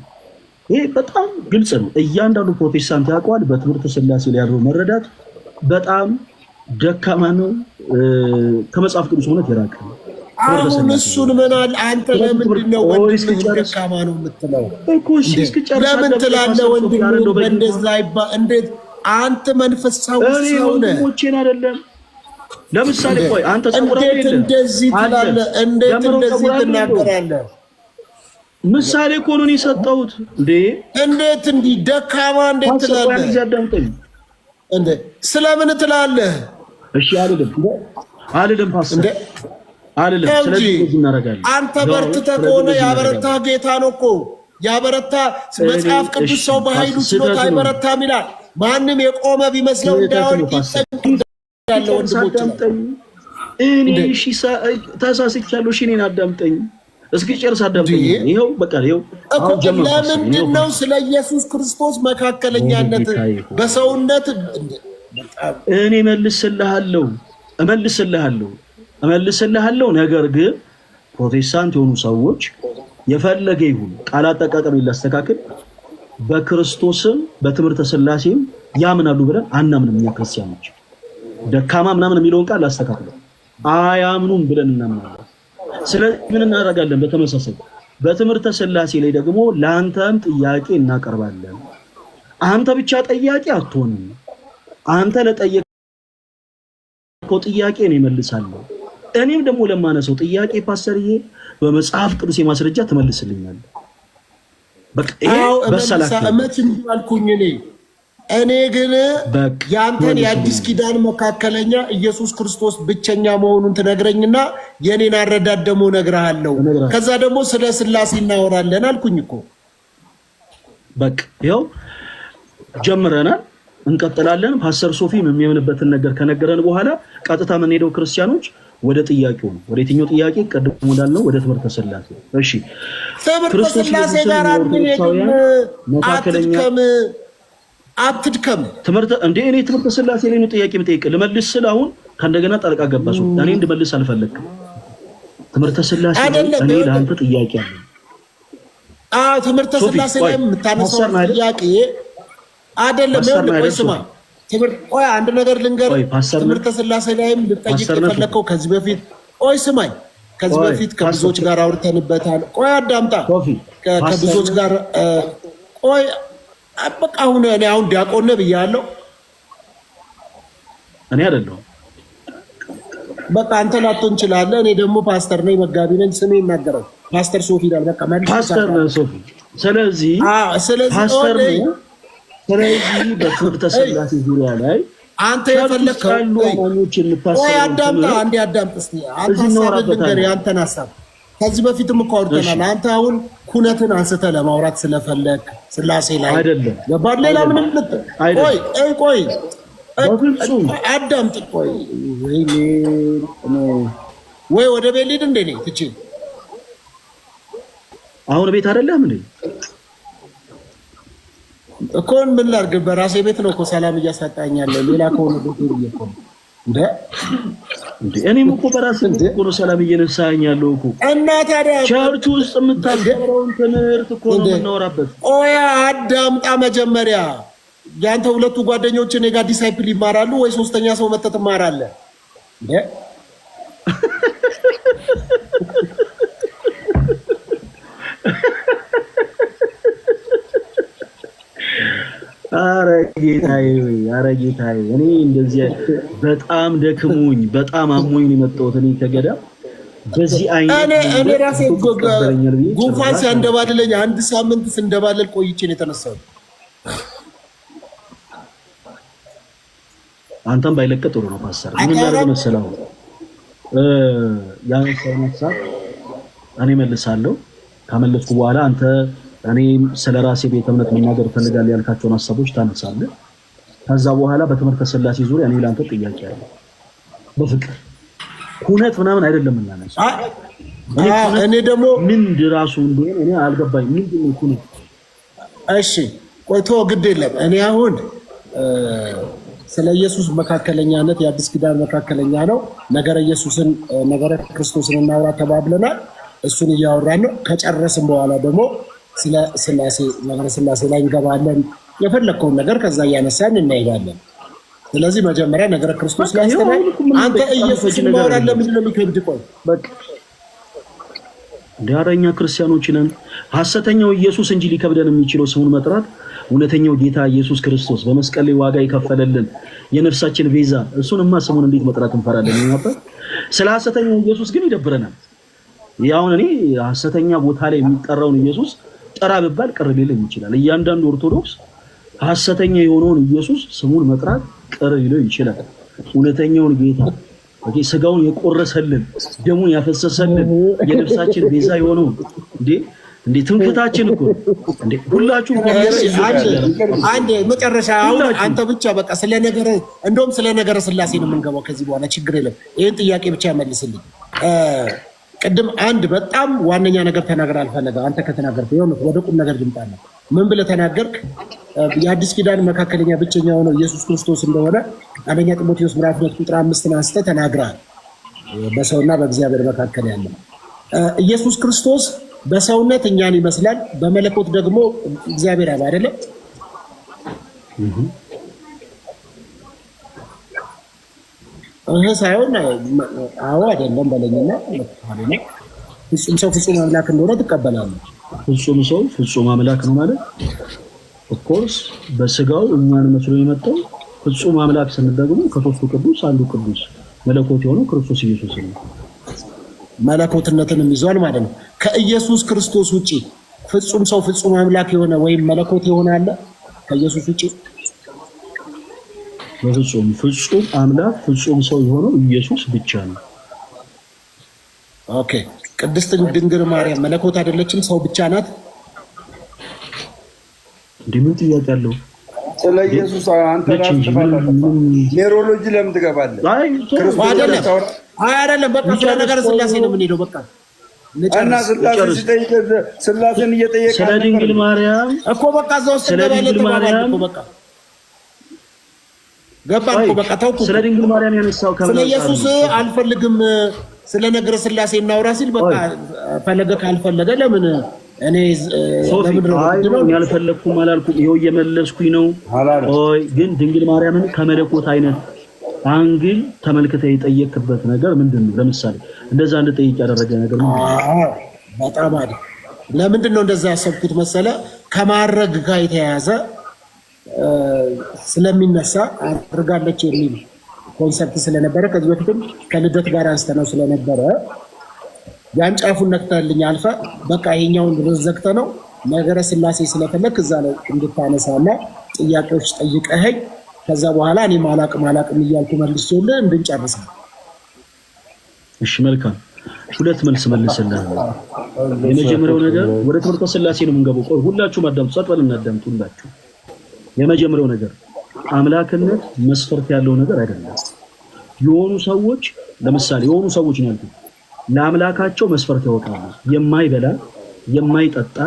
ይሄ በጣም ግልጽ ነው። እያንዳንዱ ፕሮቴስታንት ያውቀዋል። በትምህርተ ሥላሴ ላይ ያለው መረዳት በጣም ደካማ ነው። ከመጽሐፍ ቅዱስ እውነት የራቀ ነው። አሁን እሱን ምን አለ አንተ? ለምንድን ነው ወንድምህ ደካማ ነው የምትለው? ለምን ትላለህ? ወንድምህ እንደዛ እንዴት? አንተ መንፈሳዊ ሰው ነህ። አይደለም ለምሳሌ ቆይ አንተ እንዴት እንደዚህ ትላለህ? እንዴት እንደዚህ ትናገራለህ? ምሳሌ እኮ ነው የሰጠሁት። እንዴት እንዲህ ደካማ እንዴት ትላለህ? እንዴ ስለምን ትላለህ? እሺ አይደለም ፓስተር አይደለም። ስለዚህ እናደርጋለን። አንተ በርትተህ ከሆነ ያበረታ ጌታ ነው እኮ ያበረታ። መጽሐፍ ቅዱስ ሰው በኃይሉ ችሎታ አይበረታም ይላል። ማንም የቆመ ቢመስለው እንዳይወድቅ ያለው ወንድሞች እኔ እሺ ተሳስቻለሁ። እሺ እኔን አዳምጠኝ እስኪ ጨርስ አዳምጠኝ። ይኸው በቃ ይኸው ለምንድን ነው ስለ ኢየሱስ ክርስቶስ መካከለኛነት በሰውነት እኔ እመልስልሃለሁ። ነገር ግን ፕሮቴስታንት የሆኑ ሰዎች የፈለገ ይሁን ቃል አጠቃቀም ላስተካክል በክርስቶስም በትምህርተ ሥላሴም ያምናሉ ብለን አናምንም። እኛ ክርስቲያኖች ደካማ ምናምን የሚለውን ቃል ላስተካክል አያምኑም ብለን እናምናለን። ስለዚህ ምን እናደርጋለን? በተመሳሳይ በትምህርተ ሥላሴ ላይ ደግሞ ለአንተም ጥያቄ እናቀርባለን። አንተ ብቻ ጠያቂ አትሆንም። አንተ ለጠየቀው ጥያቄ ነው እመልሳለሁ። እኔም ደግሞ ለማነሰው ጥያቄ ፓስተርዬ በመጽሐፍ ቅዱስ የማስረጃ ትመልስልኛለህ። በቃ እኔ ግን ያንተን የአዲስ ኪዳን መካከለኛ ኢየሱስ ክርስቶስ ብቸኛ መሆኑን ትነግረኝና የኔን አረዳድ ደግሞ እነግርሃለሁ። ከዛ ደግሞ ስለ ሥላሴ እናወራለን አልኩኝ እኮ። በቃ ይኸው ጀምረናል፣ እንቀጥላለን። ፓስተር ሶፊም የሚያምንበትን ነገር ከነገረን በኋላ ቀጥታ የምንሄደው ክርስቲያኖች ወደ ጥያቄው ነው። ወደ የትኛው ጥያቄ? ቀድሞ እንዳልነው ወደ ትምህርተ ሥላሴ። እሺ ትምህርተ ሥላሴ ጋር አትድከም። ትምህርተ እንዴ እኔ ትምህርተ ሥላሴ ላይ ነው ጥያቄ የምጠይቅ ልመልስ ስል አሁን ከእንደገና ጣልቃ ገባሱ። እኔ እንድመልስ አልፈለግም። ትምህርተ ሥላሴ እኔ ለአንተ ጥያቄ አለ። ትምህርተ ሥላሴ ላይ የምታነሳው ጥያቄ አይደለም። ቆይ ስማ፣ ቆይ አንድ ነገር ልንገር። ትምህርተ ሥላሴ ላይም ልጠይቅ የፈለከው ከዚህ በፊት ቆይ ስማኝ፣ ከዚህ በፊት ከብዙዎች ጋር አውርተንበታል። ቆይ አዳምጣ። ከብዙዎች ጋር ቆይ በቃ አሁን እኔ ዲያቆን ነህ ብያለሁ። እኔ አይደለሁም። በቃ አንተ ላትሆን እንችላለህ። እኔ ደግሞ ፓስተር ነኝ፣ መጋቢ ነኝ። ስሜ ይናገራል። ፓስተር ሶፊ ይላል። በቃ ፓስተር ሶፊ። ስለዚህ ፓስተር ነው። ስለዚህ በትምህርተ ሥላሴ ዙሪያ ላይ አንተ የፈለከው ቆይ አዳምጣ፣ አንዴ አዳምጥ እስቲ። አንተ ሀሳብህን ልንገርህ፣ ያንተን ሀሳብ ከዚህ በፊትም እኮ አውርተናል። አንተ አሁን ኩነትን አንስተህ ለማውራት ስለፈለግ ሥላሴ ላይ አይደለም ገባህ? ሌላ ምንም ቆይ አዳምጥ። ቆይ ወይ ወደ ቤት ልሂድ እንደ እኔ ትቼ አሁን ቤት አይደለም እንዴ እኮ ምን ላድርግ? በራሴ ቤት ነው እኮ ሰላም እያሳጣኛለሁ። ሌላ ከሆነ ቤት እኮ እንደ እኔም እኮ በራሴ ቤት እኮ ነው ሰላም እየነሳኝ ያለው እኮ። እና ታዲያ ቸርች ውስጥ የምታስተምረውን ትምህርት እኮ ነው የምናወራበት። ቆይ አዳምጣ መጀመሪያ። ያንተ ሁለቱ ጓደኞች እኔ ጋር ዲሳይፕል ይማራሉ ወይ ሶስተኛ ሰው መተህ ትማራለህ? አረ ጌታዬ እኔ እንደዚህ በጣም ደክሞኝ በጣም አሞኝ ነው የመጣሁት። እኔ ከገዳም በዚህ አይነት እኔ ራሴ ጉንፋን ሲያንደባልለኝ አንድ ሳምንት ስንደባለል ቆይቼ ነው የተነሳሁት። አንተም ባይለቀ ጥሩ ነው ፓስተር። ምን ያደርግ መሰለው ያንተን ሀሳብ እኔ መልሳለሁ። ካመለስኩ በኋላ አንተ እኔ ስለራሴ ቤተ እምነት መናገር ፈልጋለሁ ያልካቸውን ሀሳቦች ታነሳለህ። ከዛ በኋላ በትምህርተ ሥላሴ ዙሪያ እኔ ላንተ ጥያቄ አለ። በፍቅር ኩነት ምናምን አይደለም እናነሳ። እኔ ደግሞ ምን ድራሱ እንደሆነ እኔ አልገባኝ። ምንድን ነው ኩነት? እሺ ቆይቶ ግድ የለም። እኔ አሁን ስለ ኢየሱስ መካከለኛነት የአዲስ ኪዳን መካከለኛ ነው ነገረ ኢየሱስን ነገረ ክርስቶስን እናውራ ተባብለናል። እሱን እያወራን ነው። ከጨረስን በኋላ ደግሞ ስለ ሥላሴ ነገረ ሥላሴ ላይ እንገባለን። የፈለከውን ነገር ከዛ እያነሳን እንሄዳለን። ስለዚህ መጀመሪያ ነገረ ክርስቶስ ላይ አስተናል። አንተ ኢየሱስን ማውራት ለምንድን ነው የሚከብድ? ቆይ በቃ ዳረኛ ክርስቲያኖች ነን። ሐሰተኛው ኢየሱስ እንጂ ሊከብደን የሚችለው ስሙን መጥራት እውነተኛው ጌታ ኢየሱስ ክርስቶስ በመስቀል ላይ ዋጋ የከፈለልን የነፍሳችን ቤዛ እሱንማ ስሙን እንዴት መጥራት እንፈራለን? ይናፈር ስለ ሐሰተኛው ኢየሱስ ግን ይደብረናል። ያውን እኔ ሐሰተኛ ቦታ ላይ የሚጠራውን ኢየሱስ ጠራ ቢባል ቅር ሊልም ይችላል። እያንዳንዱ ኦርቶዶክስ ሐሰተኛ የሆነውን ኢየሱስ ስሙን መጥራት ቅር ሊለው ይችላል። እውነተኛውን ጌታ ስጋውን የቆረሰልን ደሙን ያፈሰሰልን የነፍሳችን ቤዛ የሆነው እንዴ እንዴ ትምክህታችን እኮ እንዴ ሁላችሁ አንድ መጨረሻ አሁን አንተ ብቻ በቃ እንደውም ስለ ነገረ ስላሴ ነው የምንገባው ከዚህ በኋላ ችግር የለም። ይሄን ጥያቄ ብቻ መልስልኝ። ቅድም አንድ በጣም ዋነኛ ነገር ተናገር አልፈለገ አንተ ከተናገርክ ይሁን ወደ ቁም ነገር ልምጣና ምን ብለህ ተናገርክ? የአዲስ ኪዳን መካከለኛ ብቸኛ ሆኖ ኢየሱስ ክርስቶስ እንደሆነ አንደኛ ጢሞቴዎስ ምዕራፍ 2 ቁጥር 5 አንስተህ ተናግረሃል። በሰውና በእግዚአብሔር መካከል ያለው ኢየሱስ ክርስቶስ በሰውነት እኛን ይመስላል፣ በመለኮት ደግሞ እግዚአብሔር አብ አይደለም። ሳይሆን አዎ አይደለም በለኝና ፍጹም ሰው ፍጹም አምላክ እንደሆነ ትቀበላለህ። ፍጹም ሰው ፍጹም አምላክ ነው ማለት ኦፍኮርስ በስጋው እኛን መስሎ የመጣው ፍጹም አምላክ ስንል ደግሞ ከሦስቱ ቅዱስ አንዱ ቅዱስ መለኮት የሆነው ክርስቶስ ኢየሱስ ነው። መለኮትነትን ይዟል ማለት ነው። ከኢየሱስ ክርስቶስ ውጪ ፍጹም ሰው ፍጹም አምላክ የሆነ ወይም መለኮት የሆነ አለ ከኢየሱስ ውጪ? በፍጹም ፍጹም አምላክ ፍጹም ሰው የሆነው ኢየሱስ ብቻ ነው። ኦኬ። ቅድስት ድንግል ማርያም መለኮት አይደለችም? ሰው ብቻ ናት? ምን ጥያቄ አለው? ስለ ኢየሱስ አንተ ኔሮሎጂ ለምን ትገባለህ? አይደለም በቃ ስለ ነገረ ስላሴ ነው የምንሄደው። በቃ እና ስላሴን እየጠየቀ ስለ ድንግል ማርያም እኮ በቃ እዛው ስለባለተ በቃ ገባን እኮ በቃ ተውኩ። ስለ ድንግል ማርያም ያነሳው ስለ ኢየሱስ አልፈልግም ስለ ነገረ ስላሴ እናውራ ሲል በቃ ፈለገ ካልፈለገ ለምን እኔ ያልፈለኩም አላልኩም። ይኸው እየመለስኩኝ ነው። ኦይ ግን ድንግል ማርያምን ከመለኮት አይነት አንግል ተመልክተህ የጠየቅበት ነገር ምንድነው? ለምሳሌ እንደዛ እንድጠይቅ ያደረገ ነገር ምንድነው? በጣም አይደል። ለምንድነው እንደዛ ያሰብኩት መሰለ? ከማረግ ጋር የተያያዘ ስለሚነሳ አድርጋለች የሚል ኮንሰፕት ስለነበረ ከዚህ በፊትም ከልደት ጋር አንስተነው ስለነበረ ያን ጫፉን ነክተልኝ አልፈ በቃ ይሄኛውን ዘግተ ነው ነገረ ስላሴ ስለፈለክ እዛ ላይ እንድታነሳና ጥያቄዎች ጠይቀኸኝ ከዛ በኋላ እኔ ማላቅም እያልኩ መልሼልህ እንድንጨርስ ነው። እሺ መልካም። ሁለት መልስ መልስልህ። የመጀመሪያው ነገር ወደ ትምህርተ ስላሴ ነው የምንገባው። ቆይ ሁላችሁም አዳምጡ፣ ሰጥበል እናዳምጡ ሁላችሁ። የመጀመሪያው ነገር አምላክነት መስፈርት ያለው ነገር አይደለም። የሆኑ ሰዎች ለምሳሌ የሆኑ ሰዎች ነው ያልኩት ለአምላካቸው መስፈርት ያወጣሉ። የማይበላ የማይጠጣ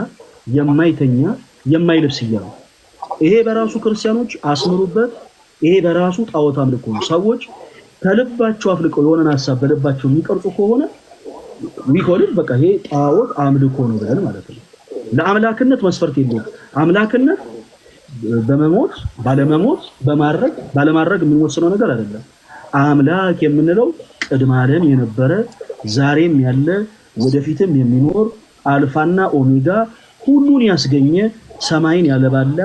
የማይተኛ የማይለብስ እያሉ ይሄ በራሱ ክርስቲያኖች አስምሩበት። ይሄ በራሱ ጣዖት አምልኮ ነው። ሰዎች ከልባቸው አፍልቀው የሆነን ሐሳብ በልባቸው የሚቀርጹ ከሆነ ቢሆንም በቃ ይሄ ጣዖት አምልኮ ነው ብለን ማለት ነው። ለአምላክነት መስፈርት የለውም። አምላክነት በመሞት ባለመሞት በማድረግ ባለማድረግ የምንወስነው ነገር አይደለም። አምላክ የምንለው ቅድመ ዓለም የነበረ ዛሬም ያለ ወደፊትም የሚኖር አልፋና ኦሜጋ ሁሉን ያስገኘ ሰማይን ያለባላ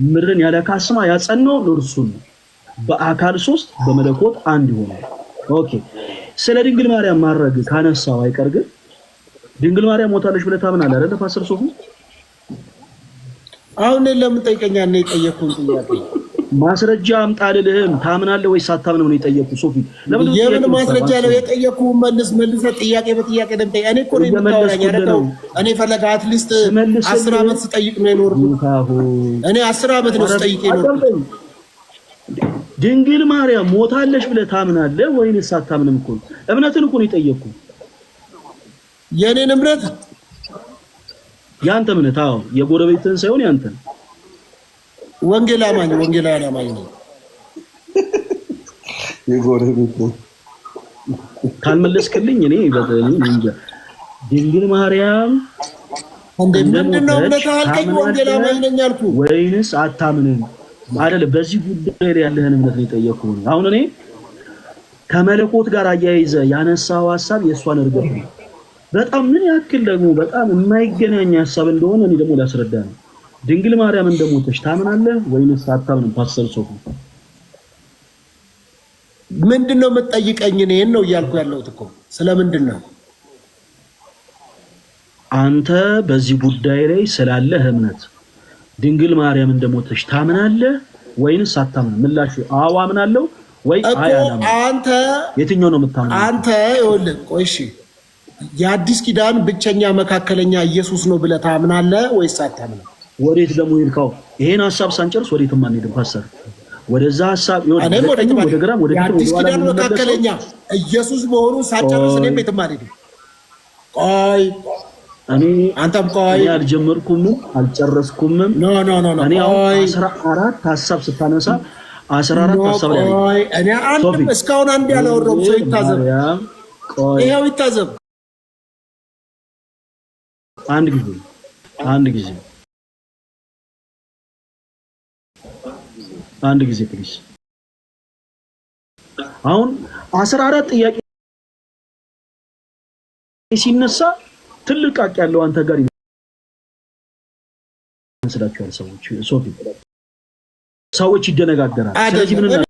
ምድርን ያለ ካስማ ያጸናው እርሱ ነው። በአካል ሶስት በመለኮት አንድ ይሆናል። ኦኬ። ስለ ድንግል ማርያም ማረግ ካነሳው አይቀር ግን ድንግል ማርያም ሞታለች ብለህ ታምናለህ አይደል? ፓስተር ሶፊ አሁን ለምን ጠይቀኛ ነው የጠየቁን ጥያቄ? ማስረጃ አምጣልልህም። ታምናለህ ወይስ አታምንም ነው የጠየቁት ሶፊ። ለምን የምን ማስረጃ ነው የጠየቁት? መልስ ጥያቄ በጥያቄ ደምጠይ እኔ እኮ ነው የምታወራኝ አይደል? እኔ ፈለጋ አትሊስት 10 ዓመት ስጠይቅ ነው የኖርኩት። እኔ 10 ዓመት ነው ስጠይቅ የኖርኩት። ድንግል ማርያም ሞታለች ብለህ ታምናለህ ወይስ አታምንም እኮ እምነትን እኮ ነው የጠየቁት። የኔን እምነት ያንተ እምነት? አዎ የጎረቤትህን ሳይሆን ያንተን። ወንጌላዊ አማኝ ነው። የጎረቤት ካልመለስክልኝ እኔ እንጃ። ድንግል ማርያም ምንድነው እምነት አልከኝ? ወንጌላዊ አማኝ ነኝ አልኩ ወይንስ አታምንም አይደል? በዚህ ጉዳይ ላይ ያለህን እምነት ነው የጠየኩህ። አሁን እኔ ከመለኮት ጋር አያይዘህ ያነሳው ሐሳብ የእሷን እርግጥ ነው። በጣም ምን ያክል ደግሞ በጣም የማይገናኝ ሐሳብ እንደሆነ እኔ ደግሞ ላስረዳ ነው። ድንግል ማርያም እንደሞተች ታምናለህ ወይንስ አታምንም? ፓስተር ሶፊ ምንድነው የምትጠይቀኝ? እኔን ነው እያልኩ ያለሁት እኮ ስለምንድነው? አንተ በዚህ ጉዳይ ላይ ስላለህ እምነት ድንግል ማርያም እንደሞተች ታምናለህ ወይንስ አታምንም? ምላሹ አዎ አምናለሁ ወይ አይ አላምንም። አንተ የትኛው ነው የምታምነው? አንተ ይኸውልህ ቆይ እሺ የአዲስ ኪዳን ብቸኛ መካከለኛ ኢየሱስ ነው ብለህ ታምናለህ ወይስ አታምንም? ወዴት ደግሞ ይልካው? ይሄን ሐሳብ ሳንጨርስ ወዴትም አንሄድም ፓስተር። ወደዛ ሐሳብ ወደ ግራም ወደ አዲስ ኪዳን መካከለኛ ኢየሱስ መሆኑ ሳንጨርስ እኔም የትም አልሄድም። ቆይ አንተም ቆይ አልጀመርኩም አልጨረስኩም። ኖ እኔ 14 ሐሳብ ስታነሳ 14 ሐሳብ ላይ ቆይ እኔ አንድም እስካሁን አንድ ያላወራሁም ሰው ይታዘብ። ይሄው ይታዘብ። አንድ ጊዜ ፕሊዝ። አሁን 14 ጥያቄ ሲነሳ ትልቅ ቃቅ ያለው አንተ ጋር ይመስላችኋል ሰዎች? ሶፊ ሰዎች ይደነጋገራል። ስለዚህ ምን